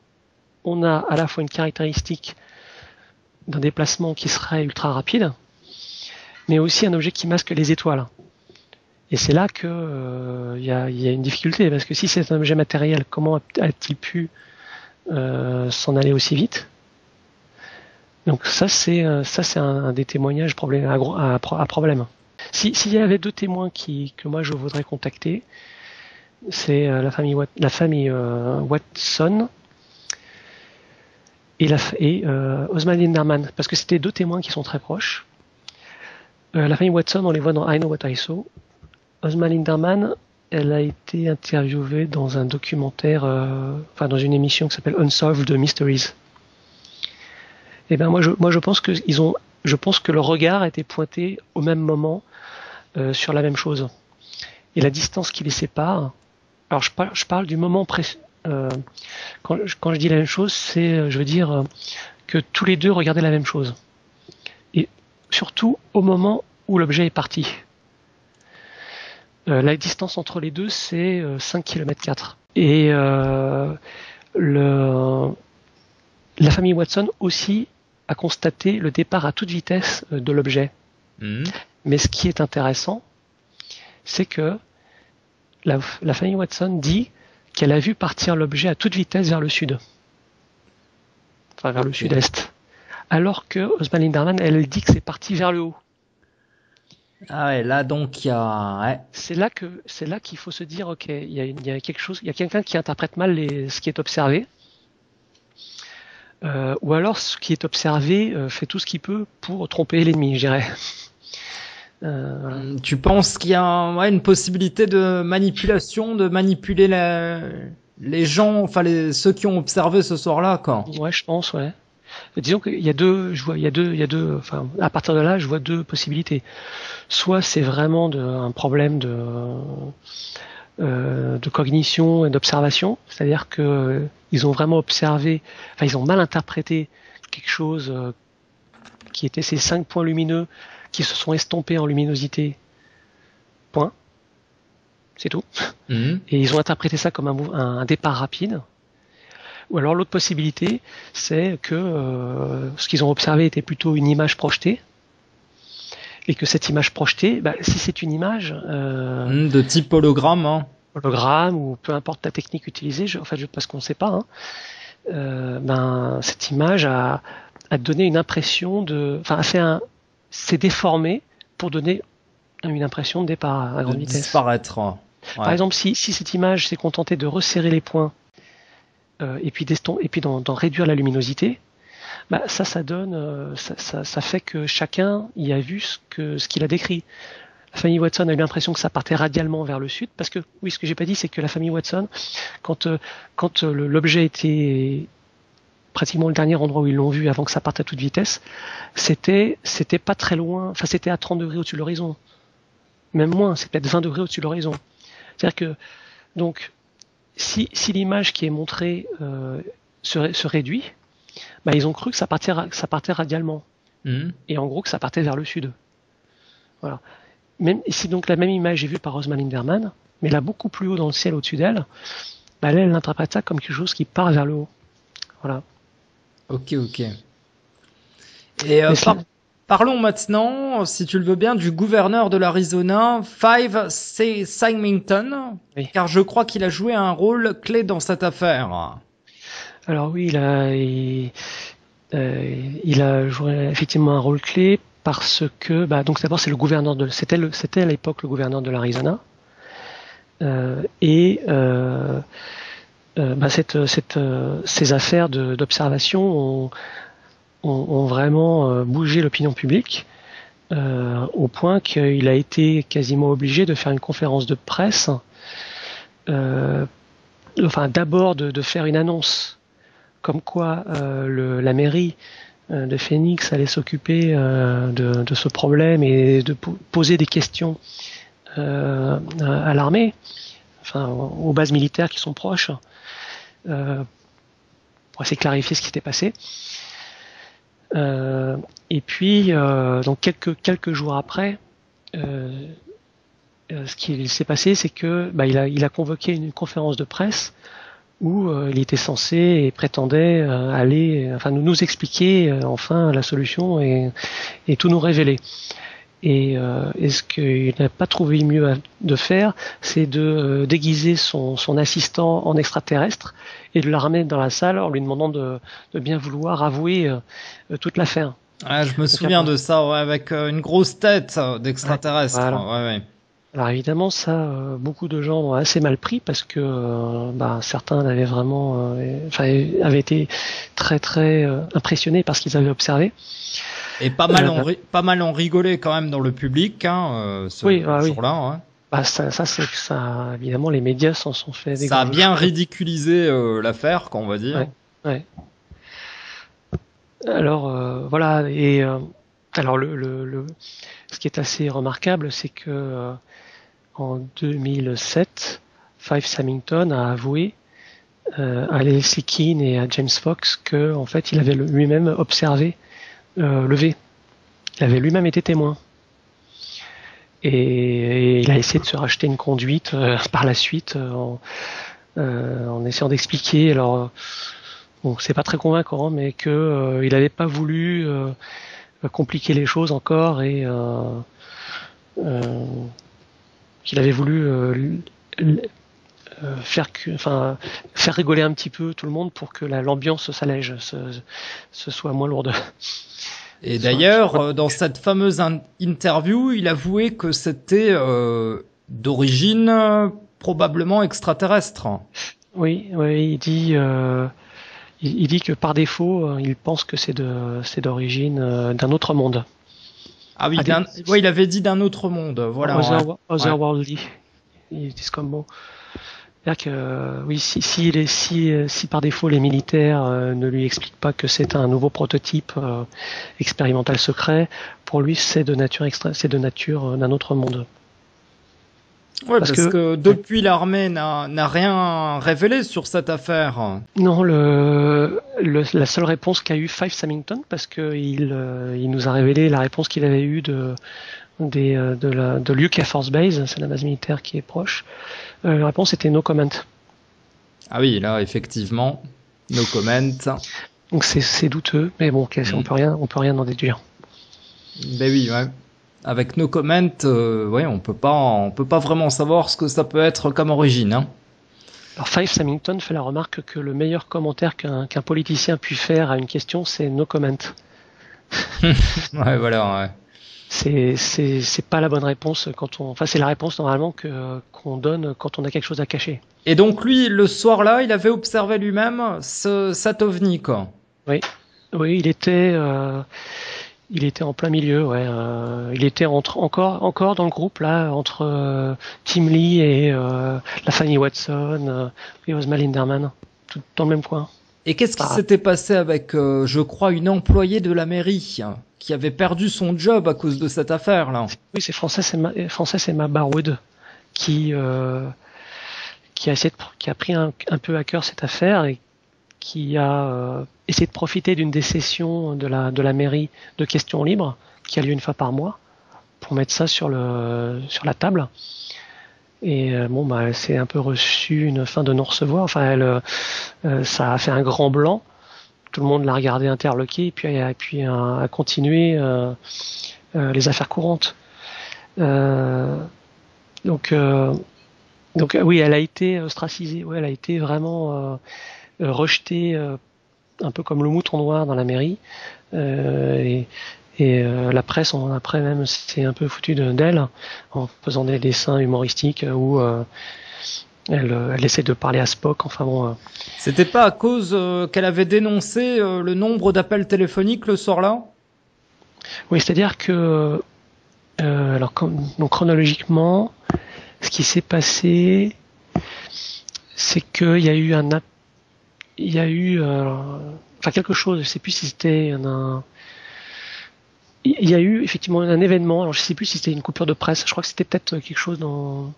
on a à la fois une caractéristique d'un déplacement qui serait ultra rapide, mais aussi un objet qui masque les étoiles. Et c'est là que y a une difficulté, parce que si c'est un objet matériel, comment a-t-il pu s'en aller aussi vite? Donc ça c'est un des témoignages à problème. S'il y avait 2 témoins que moi je voudrais contacter, c'est la famille Watson et Osman Linderman, parce que c'était 2 témoins qui sont très proches. La famille Watson, on les voit dans I Know What I Saw. Osman Linderman, elle a été interviewée dans un documentaire, dans une émission qui s'appelle Unsolved Mysteries. Et ben moi je pense que leur regard a été pointé au même moment sur la même chose. Et la distance qui les sépare. Alors je parle du moment précis. Quand je dis la même chose, je veux dire que tous les deux regardaient la même chose. Et surtout au moment où l'objet est parti. La distance entre les deux, c'est 5 km 4. Et la famille Watson aussi a constaté le départ à toute vitesse de l'objet. Mais ce qui est intéressant, c'est que la famille Watson dit qu'elle a vu partir l'objet à toute vitesse vers le sud. Enfin, vers le sud-est. Alors que Osman Linderman, elle dit que c'est parti vers le haut. Ah ouais, là donc il y a... Ouais. C'est là qu'il faut se dire, ok, il y a quelque chose, il y a quelqu'un qui interprète mal ce qui est observé. Ou alors ce qui est observé fait tout ce qu'il peut pour tromper l'ennemi, je dirais. Voilà. Tu penses qu'il y a une possibilité de manipulation, de manipuler les gens, ceux qui ont observé ce soir-là, quoi. Ouais, je pense, ouais. Disons qu'il y a deux, enfin, à partir de là, je vois 2 possibilités. Soit c'est vraiment un problème de cognition et d'observation, c'est-à-dire que ils ont vraiment observé, enfin ils ont mal interprété quelque chose qui était ces 5 points lumineux qui se sont estompés en luminosité. Point. C'est tout. Et ils ont interprété ça comme un départ rapide. Ou alors l'autre possibilité, c'est que ce qu'ils ont observé était plutôt une image projetée. Et que cette image projetée, si c'est une image... de type hologramme. Hologramme, ou peu importe la technique utilisée, parce qu'on ne sait pas, cette image a donné une impression s'est déformée pour donner une impression de départ à grande vitesse. Disparaître. Ouais. Par exemple, si cette image s'est contentée de resserrer les points et puis d'en réduire la luminosité, ça donne, ça fait que chacun y a vu ce qu'il a décrit. La famille Watson a eu l'impression que ça partait radialement vers le sud, parce que, oui, ce que j'ai pas dit, c'est que la famille Watson, quand l'objet était pratiquement le dernier endroit où ils l'ont vu avant que ça parte à toute vitesse, c'était pas très loin, enfin c'était à 30 degrés au-dessus de l'horizon. Même moins, c'est peut-être 20 degrés au-dessus de l'horizon. C'est-à-dire que, donc, si l'image qui est montrée se réduit, ils ont cru que ça partait radialement. Et en gros que ça partait vers le sud. Voilà. Même si donc la même image est vue par Osman Linderman, mais là beaucoup plus haut dans le ciel au-dessus d'elle, elle interprète ça comme quelque chose qui part vers le haut. Voilà. Ok. Et parlons maintenant, si tu le veux bien, du gouverneur de l'Arizona, Five Symington, oui. Car je crois qu'il a joué un rôle clé dans cette affaire. Alors oui, il a joué effectivement un rôle clé parce que, donc d'abord c'est le gouverneur c'était à l'époque le gouverneur de l'Arizona, ces affaires d'observation ont vraiment bougé l'opinion publique au point qu'il a été quasiment obligé de faire une conférence de presse enfin d'abord de faire une annonce comme quoi la mairie de Phoenix allait s'occuper de ce problème et de poser des questions à l'armée, enfin aux bases militaires qui sont proches, pour essayer de clarifier ce qui s'était passé. Et puis, donc quelques jours après, ce qui s'est passé, c'est que il a convoqué une conférence de presse où il était censé et prétendait nous expliquer enfin la solution et tout nous révéler. Et ce qu'il n'a pas trouvé mieux de faire, c'est de déguiser son assistant en extraterrestre et de la ramener dans la salle en lui demandant de bien vouloir avouer toute l'affaire. Ah, je me souviens de ça, ouais, avec une grosse tête d'extraterrestre. Voilà. Ouais. Alors évidemment, ça, beaucoup de gens ont assez mal pris parce que certains avaient vraiment, avaient été très très impressionnés par ce qu'ils avaient observé. Et pas mal ont rigolé quand même dans le public, ce jour-là. Ouais. Ça, évidemment, les médias s'en sont fait des. Ça a bien ridiculisé l'affaire, qu'on va dire. Ouais. Alors voilà, et alors ce qui est assez remarquable, c'est que en 2007, Five Samington a avoué à Leslie Kean et à James Fox que en fait il avait lui-même observé le V. Il avait lui-même été témoin. Et il a essayé de se racheter une conduite par la suite en essayant d'expliquer. Alors bon, c'est pas très convaincant, mais que il n'avait pas voulu compliquer les choses encore et qu'il avait voulu faire rigoler un petit peu tout le monde pour que l'ambiance s'allège, ce soit moins lourde. Et d'ailleurs, dans cette fameuse interview, il avouait que c'était d'origine probablement extraterrestre. Oui, il dit que par défaut, il pense que c'est d'origine d'un autre monde. Ah oui, il avait dit d'un autre monde, voilà. Otherworldly, ils disent comme mot. C'est-à-dire que oui, si par défaut les militaires ne lui expliquent pas que c'est un nouveau prototype expérimental secret, pour lui c'est de nature d'un autre monde. Ouais, parce que depuis l'armée n'a rien révélé sur cette affaire. Non, la seule réponse qu'a eu Five Samington, parce que il nous a révélé la réponse qu'il avait eue de Luke Air Force Base, c'est la base militaire qui est proche. La réponse était no comment. Ah oui, là effectivement, no comment. Donc c'est douteux, mais bon, on peut rien en déduire. Ben oui, ouais. Avec no comment, on peut pas vraiment savoir ce que ça peut être comme origine. Hein. Alors Five Samington fait la remarque que le meilleur commentaire qu'un politicien puisse faire à une question, c'est no comment. Ouais, voilà. Ouais. C'est pas la bonne réponse c'est la réponse normalement qu'on donne quand on a quelque chose à cacher. Et donc lui, le soir-là, il avait observé lui-même cet ovni, quoi. Oui, il était en plein milieu, ouais. Il était encore dans le groupe là entre Tim Lee et la famille Watson, et Osma Linderman, tout dans le même coin. Et qu'est-ce qui s'était passé avec, je crois, une employée de la mairie qui avait perdu son job à cause de cette affaire-là? Oui, c'est Frances Emma Barwood qui a pris un peu à cœur cette affaire et qui a essayé de profiter d'une des sessions de la mairie de questions libres qui a lieu une fois par mois pour mettre ça sur la table. Et elle s'est un peu reçue une fin de non-recevoir. Enfin, ça a fait un grand blanc. Tout le monde l'a regardé interloqué et puis a continué les affaires courantes. Donc oui, elle a été ostracisée. Ouais, elle a été vraiment rejetée, un peu comme le mouton noir dans la mairie. Et la presse, après même, s'est un peu foutu d'elle en faisant des dessins humoristiques où elle essaie de parler à Spock. Enfin bon. C'était pas à cause qu'elle avait dénoncé le nombre d'appels téléphoniques le soir-là? Oui, c'est-à-dire que donc chronologiquement, ce qui s'est passé, c'est qu'il y a eu quelque chose, je sais plus si c'était il y a eu effectivement un événement, alors je sais plus si c'était une coupure de presse, je crois que c'était peut-être quelque chose dans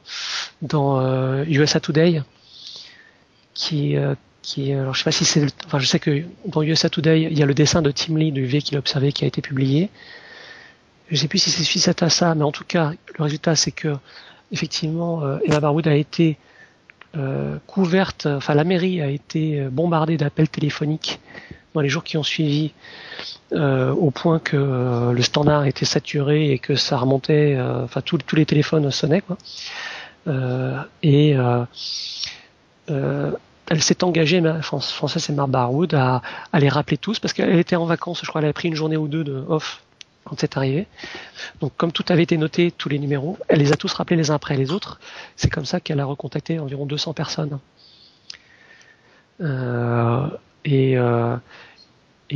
USA Today alors je sais pas si je sais que dans USA Today il y a le dessin de Tim Lee du UV qu'il a observé qui a été publié. Je sais plus si c'est suite à ça, mais en tout cas le résultat c'est que effectivement Emma Barwood a été couverte, enfin la mairie a été bombardée d'appels téléphoniques dans les jours qui ont suivi, au point que le standard était saturé et que ça remontait, enfin tous les téléphones sonnaient quoi. Elle s'est engagée, Frances Emma Barwood, à les rappeler tous parce qu'elle était en vacances, je crois, elle avait pris une journée ou deux de off quand c'est arrivé. Donc comme tout avait été noté, tous les numéros, elle les a tous rappelés les uns après les autres. C'est comme ça qu'elle a recontacté environ 200 personnes. Et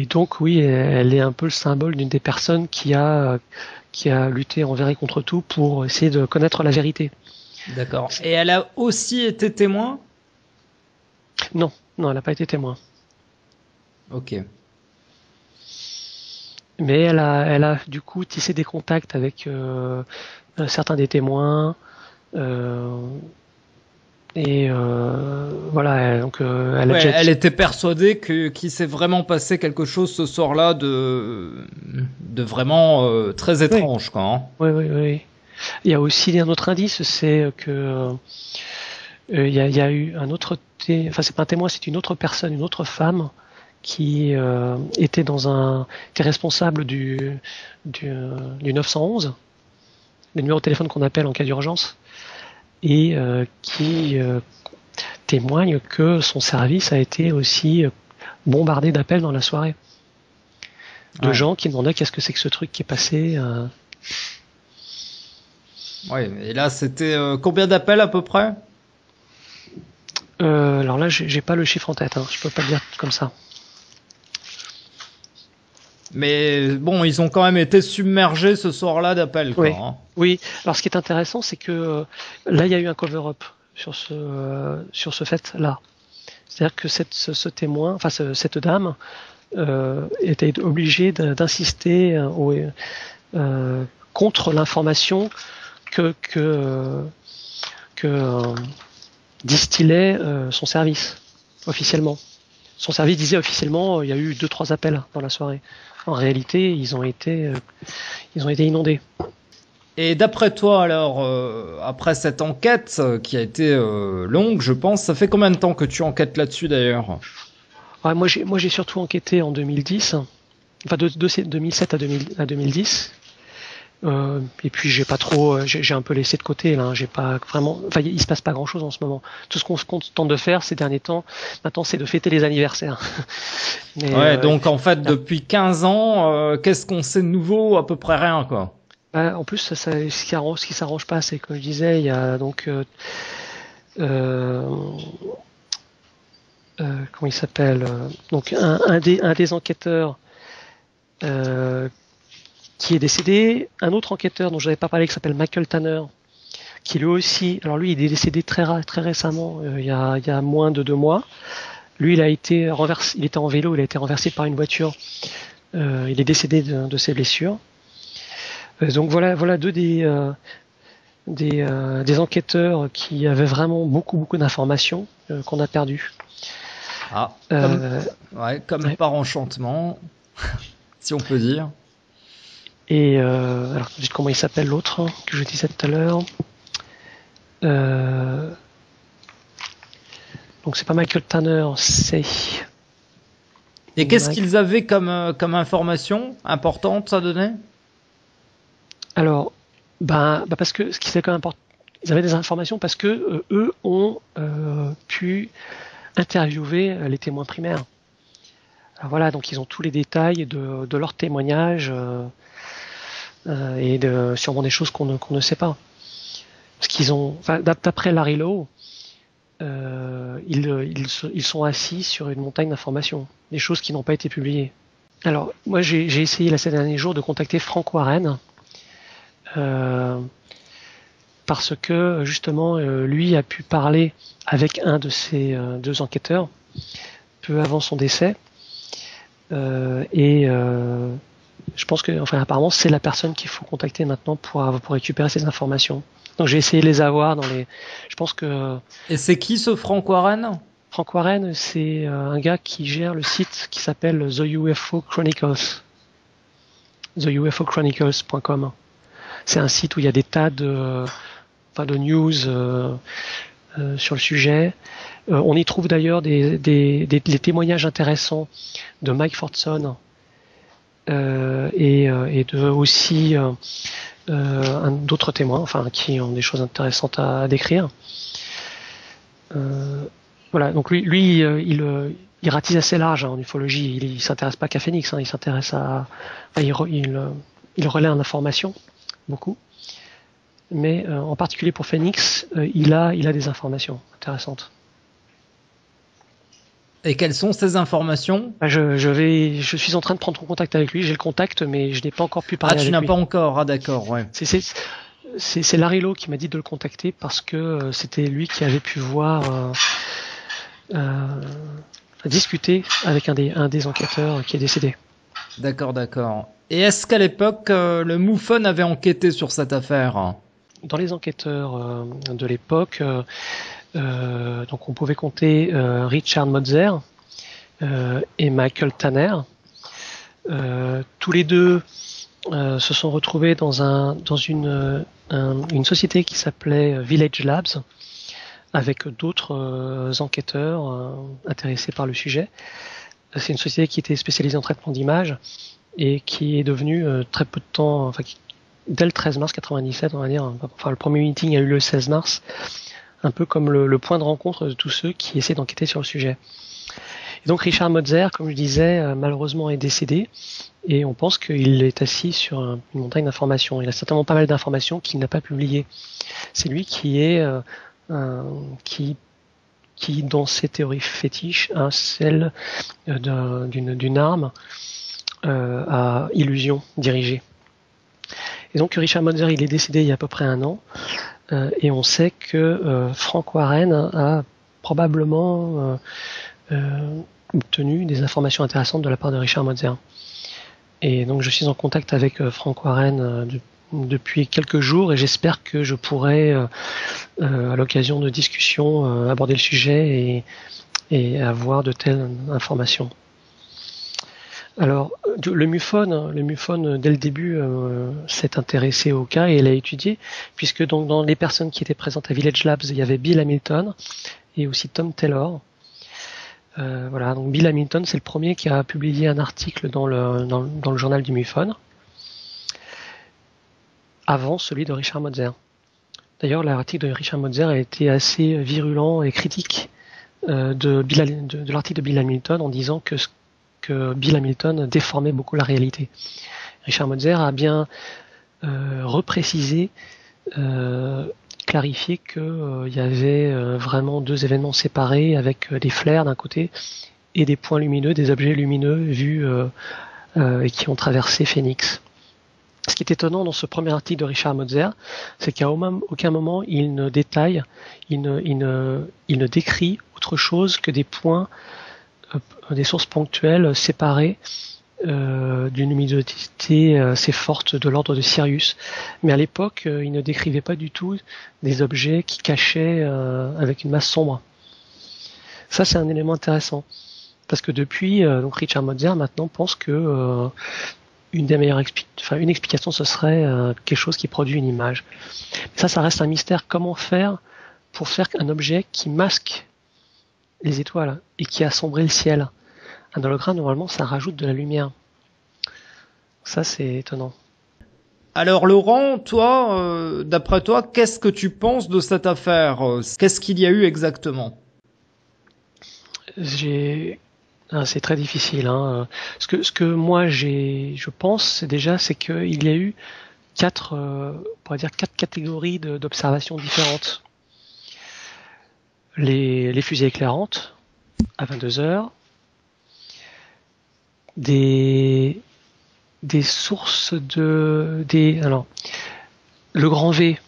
donc oui, elle est un peu le symbole d'une des personnes qui a lutté envers et contre tout pour essayer de connaître la vérité. D'accord. Et elle a aussi été témoin ? Non, elle n'a pas été témoin. Ok. Mais elle a du coup tissé des contacts avec certains des témoins. Voilà, donc elle était persuadée qu'il s'est vraiment passé quelque chose ce soir-là de vraiment très étrange, quoi. Hein. Oui. Il y a aussi un autre indice, c'est que il y a eu un autre, enfin c'est pas un témoin, c'est une autre personne, une autre femme qui était responsable du 911, le numéro de téléphone qu'on appelle en cas d'urgence, et qui témoigne que son service a été aussi bombardé d'appels dans la soirée. De gens qui demandaient qu'est-ce que c'est que ce truc qui est passé. Ouais, et là c'était combien d'appels à peu près ? Alors là, j'ai pas le chiffre en tête, hein. Je peux pas le dire comme ça. Mais bon, ils ont quand même été submergés ce soir-là d'appels. Oui. Hein. Oui. Alors ce qui est intéressant, c'est que là, il y a eu un cover-up sur ce fait-là. C'est-à-dire que ce témoin, enfin cette dame, était obligée d'insister contre l'information que distillait son service officiellement. Son service disait officiellement il y a eu 2-3 appels dans la soirée. En réalité, ils ont été inondés. Et d'après toi, alors, après cette enquête qui a été longue, je pense, ça fait combien de temps que tu enquêtes là-dessus d'ailleurs ? Ouais, moi, j'ai surtout enquêté en 2010, enfin de 2007 à 2010. Et puis j'ai un peu laissé de côté là. J'ai pas vraiment, enfin il se passe pas grand-chose en ce moment. Tout ce qu'on tente de faire ces derniers temps, maintenant, c'est de fêter les anniversaires. Mais, ouais, donc en fait, depuis 15 ans, qu'est-ce qu'on sait de nouveau ? À peu près rien, quoi. En plus, ce qui s'arrange pas, c'est comme je disais, il y a donc comment il s'appelle, donc un des enquêteurs qui est décédé, un autre enquêteur dont je n'avais pas parlé qui s'appelle Michael Tanner, qui lui aussi, alors lui il est décédé très récemment, il y a moins de 2 mois. Lui il a été renversé, il était en vélo, il a été renversé par une voiture, il est décédé de ses blessures. Donc voilà deux des enquêteurs qui avaient vraiment beaucoup d'informations qu'on a perdues. Comme par enchantement, si on peut dire. Et alors comment il s'appelle l'autre que je disais tout à l'heure, donc c'est pas Michael Tanner, c'est... Et qu'est-ce qu'ils avaient comme information importante à donner ? Alors, parce que ce qui c'est quand même important, ils avaient des informations parce que eux ont pu interviewer les témoins primaires. Alors voilà, donc ils ont tous les détails de leur témoignage et sûrement des choses qu'on ne sait pas. Parce qu'ils ont, d'après Larry Lowe, ils sont assis sur une montagne d'informations, des choses qui n'ont pas été publiées. Alors, moi j'ai essayé ces derniers jours de contacter Frank Warren. parce que justement lui a pu parler avec un de ces deux enquêteurs peu avant son décès et je pense que apparemment c'est la personne qu'il faut contacter maintenant pour récupérer ces informations. Donc j'ai essayé de les avoir dans les. Je pense que. Et c'est qui ce Frank Warren? Frank Warren, c'est un gars qui gère le site qui s'appelle The UFO Chronicles. TheUFOchronicles.com. C'est un site où il y a des tas de news sur le sujet. On y trouve d'ailleurs des témoignages intéressants de Mike Fortson et aussi d'autres témoins, qui ont des choses intéressantes à décrire. Voilà, donc lui, il ratisse assez large en ufologie. Il s'intéresse pas qu'à Phoenix, il s'intéresse il relaie en information beaucoup, mais en particulier pour Phoenix, il a des informations intéressantes. Et quelles sont ces informations? Je suis en train de prendre contact avec lui. J'ai le contact, mais je n'ai pas encore pu parler avec lui. Ah, tu n'as pas encore. Ah, d'accord, ouais. C'est Larry Lowe qui m'a dit de le contacter parce que c'était lui qui avait pu voir discuter avec un des enquêteurs qui est décédé. D'accord. Et est-ce qu'à l'époque, le MUFON avait enquêté sur cette affaire? Dans les enquêteurs de l'époque, donc on pouvait compter Richard Motzer et Michael Tanner. Tous les deux se sont retrouvés dans une société qui s'appelait Village Labs, avec d'autres enquêteurs intéressés par le sujet. C'est une société qui était spécialisée en traitement d'images et qui est devenue très peu de temps, dès le 13 mars 97, on va dire, le premier meeting a eu le 16 mars, un peu comme le point de rencontre de tous ceux qui essaient d'enquêter sur le sujet. Et donc Richard Motzer, comme je disais, malheureusement est décédé et on pense qu'il est assis sur une montagne d'informations. Il a certainement pas mal d'informations qu'il n'a pas publiées. C'est lui qui est qui dans ses théories fétiches a celle d'une arme à illusion dirigée. Et donc Richard Motzer, il est décédé il y a à peu près 1 an, et on sait que Frank Warren a probablement obtenu des informations intéressantes de la part de Richard Motzer. Et donc je suis en contact avec Frank Warren depuis quelques jours et j'espère que je pourrai à l'occasion de discussions aborder le sujet et avoir de telles informations. Alors le MUFON dès le début s'est intéressé au cas et l'a étudié, puisque donc dans les personnes qui étaient présentes à Village Labs, il y avait Bill Hamilton et aussi Tom Taylor. Voilà, donc Bill Hamilton, c'est le premier qui a publié un article dans le journal du MUFON avant celui de Richard Motzer. D'ailleurs, l'article de Richard Motzer a été assez virulent et critique de l'article de Bill Hamilton en disant que Bill Hamilton déformait beaucoup la réalité. Richard Motzer a bien reprécisé, clarifié qu'il y avait vraiment 2 événements séparés avec des flares d'un côté et des points lumineux, des objets lumineux vus et qui ont traversé Phoenix. Ce qui est étonnant dans ce premier article de Richard Motzer, c'est qu'à aucun moment il ne détaille, il ne décrit autre chose que des points, des sources ponctuelles séparées d'une luminosité assez forte de l'ordre de Sirius. Mais à l'époque, il ne décrivait pas du tout des objets qui cachaient avec une masse sombre. Ça, c'est un élément intéressant. Parce que depuis, donc Richard Motzer maintenant pense que une explication, ce serait quelque chose qui produit une image. Mais ça reste un mystère. Comment faire pour faire un objet qui masque les étoiles et qui assombrit le ciel? Un hologramme, normalement, ça rajoute de la lumière. Ça, c'est étonnant. Alors Laurent, toi, d'après toi, qu'est-ce que tu penses de cette affaire? Qu'est-ce qu'il y a eu exactement? C'est très difficile. Ce que moi je pense c'est qu'il y a eu 4 catégories d'observations différentes. Les fusées éclairantes à 22h, des sources alors le grand V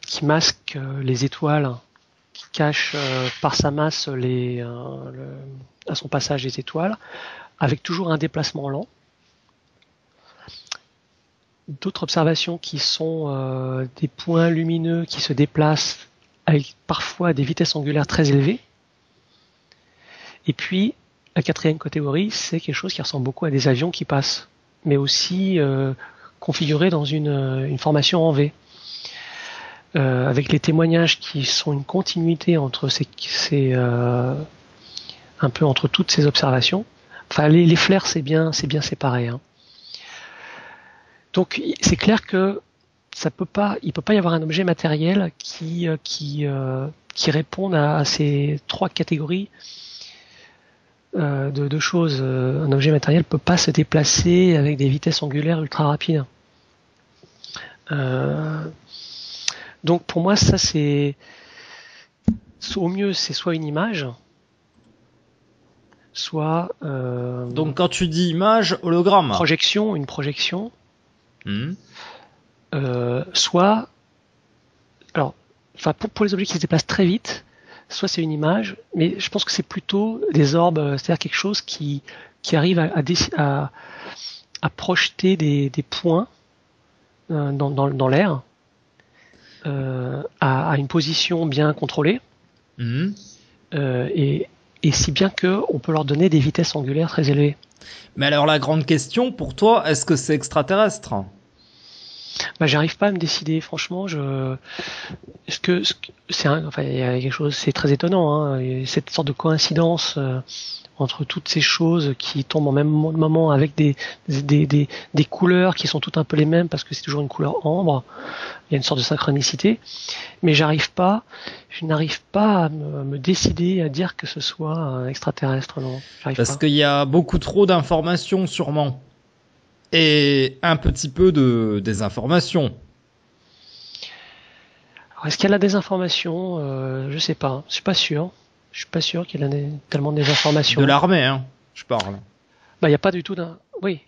qui masque les étoiles, qui cache par sa masse à son passage les étoiles, avec toujours un déplacement lent. D'autres observations qui sont des points lumineux qui se déplacent avec parfois des vitesses angulaires très élevées. Et puis, la quatrième catégorie, c'est quelque chose qui ressemble beaucoup à des avions qui passent, mais aussi configurés dans une formation en V. Avec les témoignages qui sont une continuité entre un peu entre toutes ces observations. Enfin, les flares, c'est bien séparé. Hein. Donc, c'est clair que il peut pas y avoir un objet matériel qui réponde à ces trois catégories de choses. Un objet matériel peut pas se déplacer avec des vitesses angulaires ultra rapides. Donc pour moi, ça c'est au mieux c'est soit une image, soit donc quand tu dis image, hologramme. Une projection. Soit, alors, enfin pour les objets qui se déplacent très vite, soit c'est une image, mais je pense que c'est plutôt des orbes, c'est-à-dire quelque chose qui arrive à projeter des points dans l'air à une position bien contrôlée, et si bien que on peut leur donner des vitesses angulaires très élevées. Mais alors la grande question pour toi, est-ce que c'est extraterrestre ? Bah, j'arrive pas à me décider, franchement. Enfin, il y a quelque chose, c'est très étonnant, hein, cette sorte de coïncidence entre toutes ces choses qui tombent en même moment avec des couleurs qui sont toutes un peu les mêmes parce que c'est toujours une couleur ambre. Il y a une sorte de synchronicité, mais je n'arrive pas à me décider à dire que ce soit un extraterrestre. Non, parce qu'il y a beaucoup trop d'informations sûrement. Et un petit peu de désinformation. Alors, est-ce qu'il y a la désinformation ? Je sais pas. Je suis pas sûr. Je suis pas sûr qu'il y ait tellement de désinformation. De l'armée, hein, je parle. Bah, il n'y a pas du tout d'un. Oui,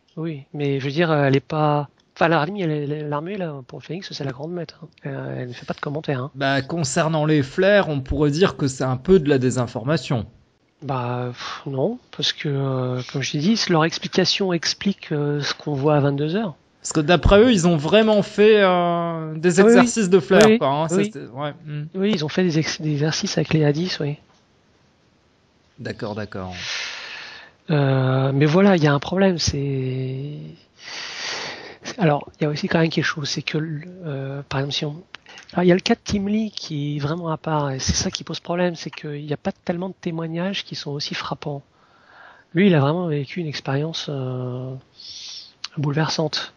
mais je veux dire, elle est pas. Enfin, l'armée là pour Phoenix, c'est la grande maître. Hein. Elle ne fait pas de commentaires. Hein. Bah, concernant les flares, on pourrait dire que c'est un peu de la désinformation. Bah non, parce que comme je t'ai dit, leur explication explique ce qu'on voit à 22h. Parce que d'après eux, ils ont vraiment fait des exercices de flares. Oui, quoi, hein, oui. Oui, ils ont fait des exercices avec les A10, oui. D'accord. Mais voilà, il y a un problème, alors, il y a aussi quand même quelque chose, c'est que, par exemple, alors, il y a le cas de Tim Lee qui est vraiment à part, et c'est ça qui pose problème, c'est qu'il n'y a pas tellement de témoignages qui sont aussi frappants. Lui, il a vraiment vécu une expérience bouleversante.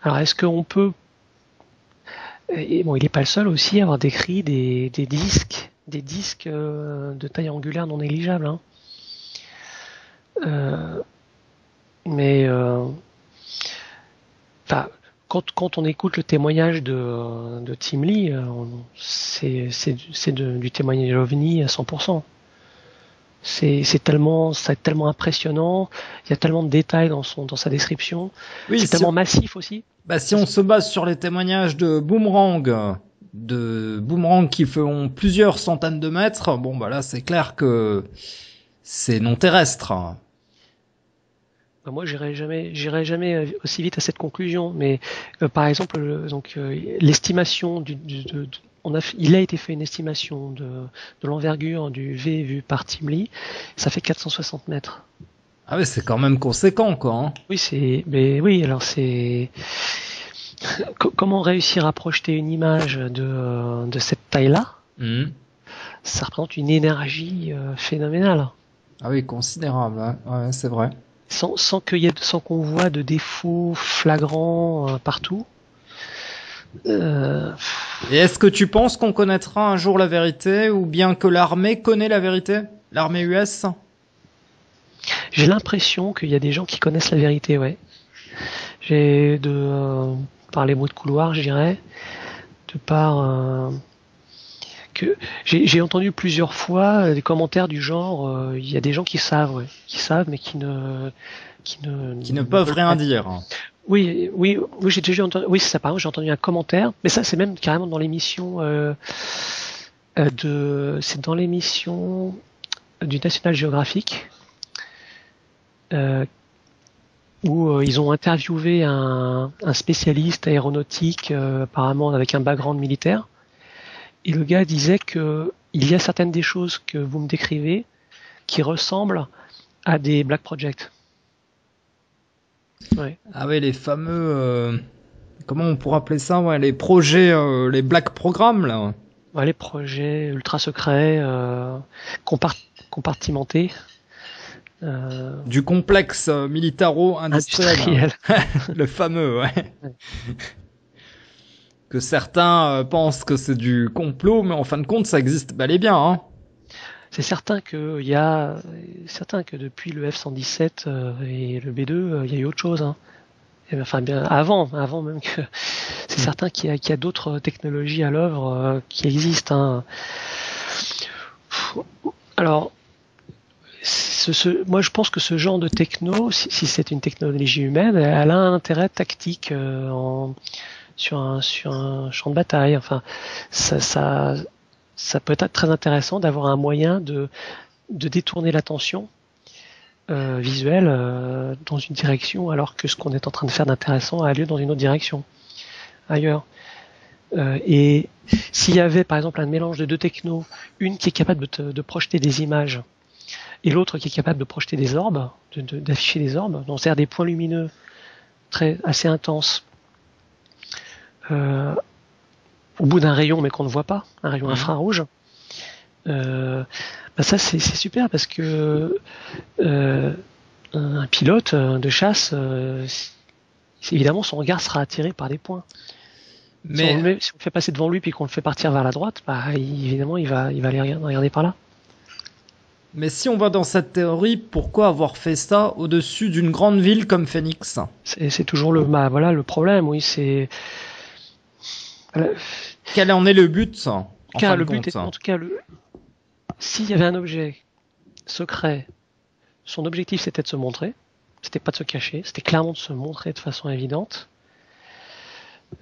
Alors, est-ce qu'on peut... Et bon, il n'est pas le seul aussi à avoir décrit des disques de taille angulaire non négligeable. Hein. Quand on écoute le témoignage de Tim Lee, c'est du témoignage OVNI à 100%. C'est tellement impressionnant, il y a tellement de détails dans sa description, oui, c'est tellement massif aussi. Bah, si on se base sur les témoignages de Boomerang qui font plusieurs centaines de mètres, bon bah là c'est clair que c'est non terrestre. Moi, j'irai jamais aussi vite à cette conclusion. Mais par exemple, l'estimation il a été fait une estimation de l'envergure du V vu par Tim Lee. Ça fait 460 mètres. Ah oui, c'est quand même conséquent, quoi. Hein. Oui, alors c'est comment réussir à projeter une image de cette taille-là. Ça représente une énergie phénoménale. Ah oui, considérable. Hein. Ouais, c'est vrai. Sans qu'on voit de défauts flagrants partout. Et est-ce que tu penses qu'on connaîtra un jour la vérité, ou bien que l'armée connaît la vérité, l'armée US ? J'ai l'impression qu'il y a des gens qui connaissent la vérité, ouais. Par les mots de couloir, je dirais, que j'ai entendu plusieurs fois des commentaires du genre il y a des gens qui savent mais qui ne peuvent rien dire. Oui, j'ai déjà entendu. Oui, c'est ça. Par exemple, j'ai entendu un commentaire, mais ça, c'est même carrément dans l'émission c'est dans l'émission du National Geographic euh, où ils ont interviewé un spécialiste aéronautique, apparemment avec un background militaire, et le gars disait que il y a certaines des choses que vous me décrivez qui ressemblent à des Black Project. Ouais. Ah oui, les fameux... comment on pourrait appeler ça, ouais, les projets, les Black Programmes, là. Ouais, les projets ultra secrets, compartimentés. Du complexe militaro-industriel. Le fameux, ouais. Que certains pensent que c'est du complot, mais en fin de compte, ça existe bel et bien, hein. C'est certain que depuis le F-117 et le B-2, il y a eu autre chose, hein. Enfin, bien avant même que c'est certain qu'il y a d'autres technologies à l'œuvre qui existent, hein. Alors, moi je pense que ce genre de techno, si c'est une technologie humaine, elle a un intérêt tactique sur un champ de bataille. Enfin, ça peut être très intéressant d'avoir un moyen de détourner l'attention visuelle dans une direction, alors que ce qu'on est en train de faire d'intéressant a lieu dans une autre direction, ailleurs. Et s'il y avait par exemple un mélange de deux technos, une qui est capable de projeter des images et l'autre qui est capable de projeter des orbes, d'afficher des orbes, donc c'est-à-dire des points lumineux assez intenses, au bout d'un rayon mais qu'on ne voit pas, un rayon infrarouge, ça c'est super parce que un pilote de chasse, évidemment son regard sera attiré par des points. Mais si on le fait passer devant lui puis qu'on le fait partir vers la droite, évidemment il va aller regarder par là. Mais si on va dans cette théorie, pourquoi avoir fait ça au-dessus d'une grande ville comme Phoenix ? C'est toujours le problème, oui, c'est... Quel en est le but, en tout cas, s'il y avait un objet secret, son objectif c'était de se montrer, c'était pas de se cacher, c'était clairement de se montrer de façon évidente.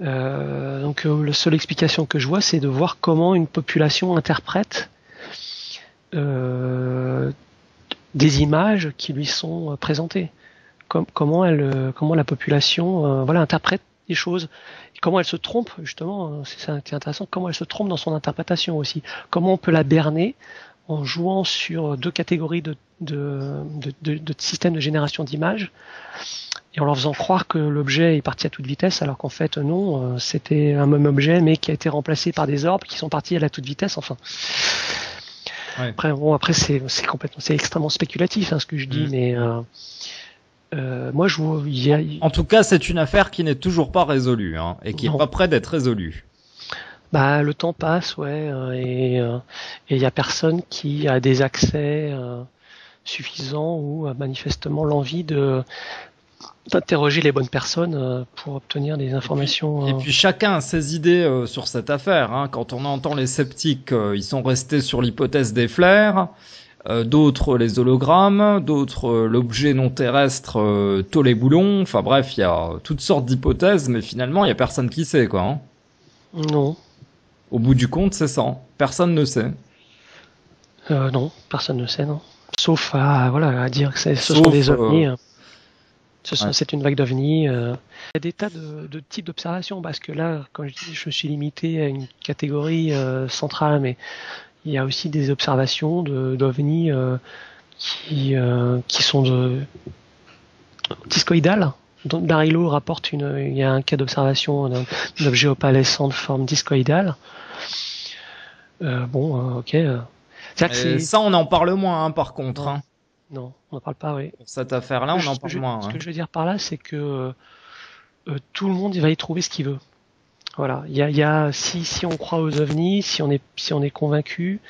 Donc la seule explication que je vois, c'est de voir comment une population interprète des images qui lui sont présentées, comment la population interprète les choses, et comment elle se trompe justement, c'est ça qui est intéressant, comment elle se trompe dans son interprétation aussi, comment on peut la berner en jouant sur deux catégories de systèmes de génération d'images et en leur faisant croire que l'objet est parti à toute vitesse alors qu'en fait non, c'était un même objet mais qui a été remplacé par des orbes qui sont partis à la toute vitesse, enfin. Ouais. Après c'est extrêmement spéculatif ce que je dis, mais moi je vois. En tout cas, c'est une affaire qui n'est toujours pas résolue et qui est pas près d'être résolue. Le temps passe, ouais, et il y a personne qui a des accès suffisants ou manifestement l'envie d'interroger les bonnes personnes pour obtenir des informations. Et puis chacun a ses idées sur cette affaire. Quand on entend les sceptiques, ils sont restés sur l'hypothèse des flares, d'autres les hologrammes, d'autres l'objet non terrestre tôle-et-boulon. Enfin bref, il y a toutes sortes d'hypothèses, mais finalement il y a personne qui sait quoi. Non. Au bout du compte, c'est ça. Personne ne sait. Non, personne ne sait, non. Sauf à dire que ce sont des ovnis. C'est une vague d'ovnis. Il y a des tas de types d'observations, parce que là, comme je dis, je me suis limité à une catégorie centrale, mais il y a aussi des observations d'ovnis qui sont discoïdales. Donc Darilo rapporte il y a un cas d'observation d'un objet opalescent de forme discoïdale. Ok. Ça, on en parle moins, par contre. Non, on n'en parle pas, oui. Pour cette affaire-là, on en parle moins. Ce que je veux dire par là, c'est que tout le monde va y trouver ce qu'il veut. Voilà. Si on croit aux ovnis, si on est convaincu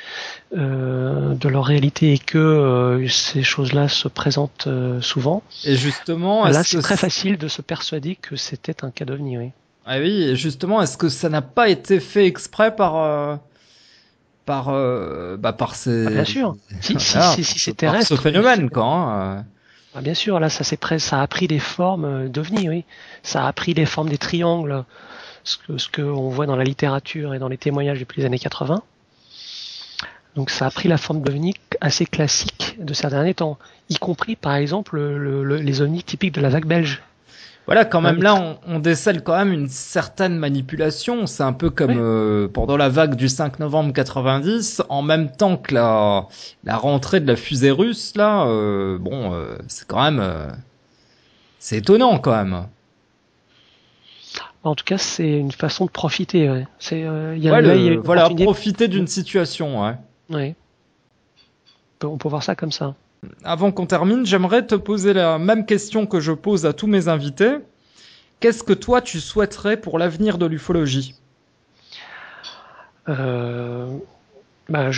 de leur réalité et que ces choses-là se présentent souvent. Et justement, là, c'est très facile de se persuader que c'était un cas d'ovni, oui. Ah oui, et justement, est-ce que ça n'a pas été fait exprès par ces... bien sûr. Si c'est terrestre. Par ce phénomène, quoi. Ah, bien sûr, là, ça a pris des formes d'ovnis, oui. Ça a pris les formes des triangles, ce que on voit dans la littérature et dans les témoignages depuis les années 80. Donc ça a pris la forme d'ovnis assez classique de ces derniers temps, y compris par exemple les ovnis typiques de la vague belge. Voilà, quand même, là, on décèle quand même une certaine manipulation. C'est un peu comme pendant la vague du 5 novembre 90, en même temps que la rentrée de la fusée russe, là, c'est quand même... c'est étonnant, quand même. En tout cas, c'est une façon de profiter. Ouais. Voilà, profiter d'une situation, ouais. Ouais. On peut voir ça comme ça. Avant qu'on termine, j'aimerais te poser la même question que je pose à tous mes invités. Qu'est-ce que toi tu souhaiterais pour l'avenir de l'ufologie ? Je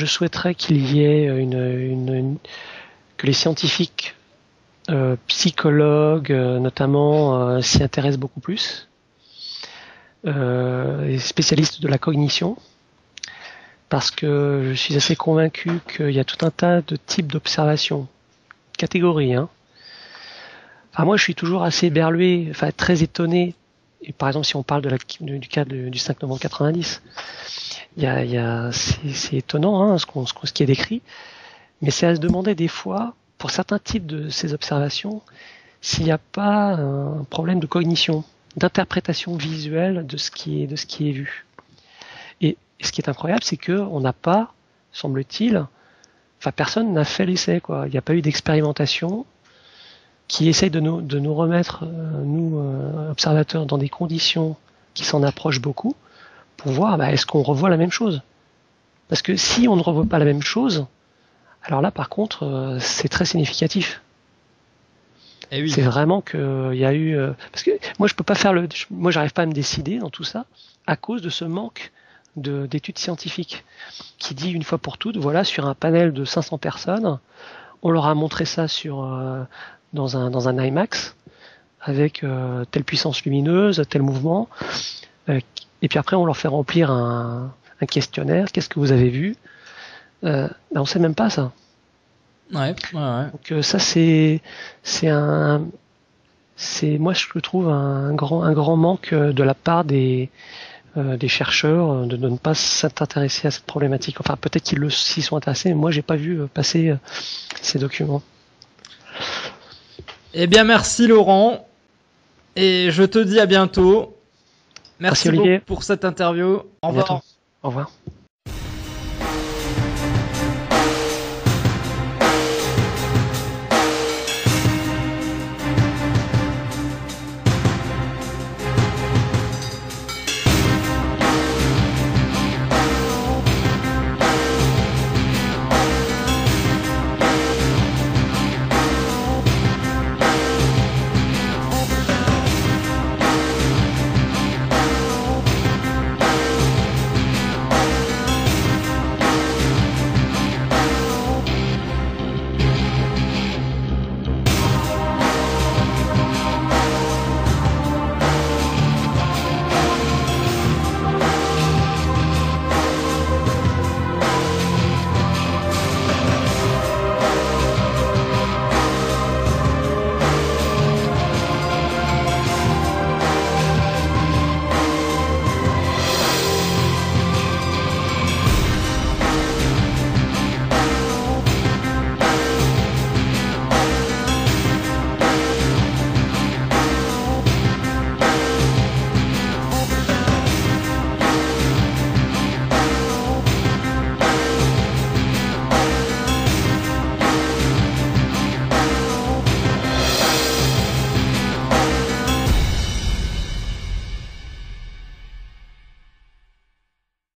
souhaiterais qu'il y ait que les scientifiques, psychologues notamment, s'y intéressent beaucoup plus. Les spécialistes de la cognition. Parce que je suis assez convaincu qu'il y a tout un tas de types d'observations, catégories. Enfin, moi, je suis toujours assez berlué, enfin très étonné. Et par exemple, si on parle du cas du 5 novembre 90, c'est étonnant ce qui est décrit. Mais c'est à se demander des fois, pour certains types de ces observations, s'il n'y a pas un problème de cognition, d'interprétation visuelle de ce qui est vu. Et ce qui est incroyable, c'est que on n'a pas, semble-t-il, personne n'a fait l'essai, quoi. Il n'y a pas eu d'expérimentation qui essaye de nous remettre, nous observateurs, dans des conditions qui s'en approchent beaucoup, pour voir est-ce qu'on revoit la même chose. Parce que si on ne revoit pas la même chose, alors là, par contre, c'est très significatif. Et oui. C'est vraiment qu'il y a eu... parce que moi, je peux pas faire moi, j'arrive pas à me décider dans tout ça à cause de ce manque d'études scientifiques qui dit une fois pour toutes, voilà, sur un panel de 500 personnes, on leur a montré ça dans un IMAX avec telle puissance lumineuse, tel mouvement, et puis après on leur fait remplir un questionnaire, qu'est-ce que vous avez vu, on sait même pas ça. Ouais. Donc ça moi je trouve un grand manque de la part des chercheurs de ne pas s'intéresser à cette problématique. Enfin, peut-être qu'ils s'y sont intéressés, mais moi, j'ai pas vu passer ces documents. Eh bien, merci Laurent. Et je te dis à bientôt. Merci Olivier. beaucoup pour cette interview. Au revoir. Au revoir.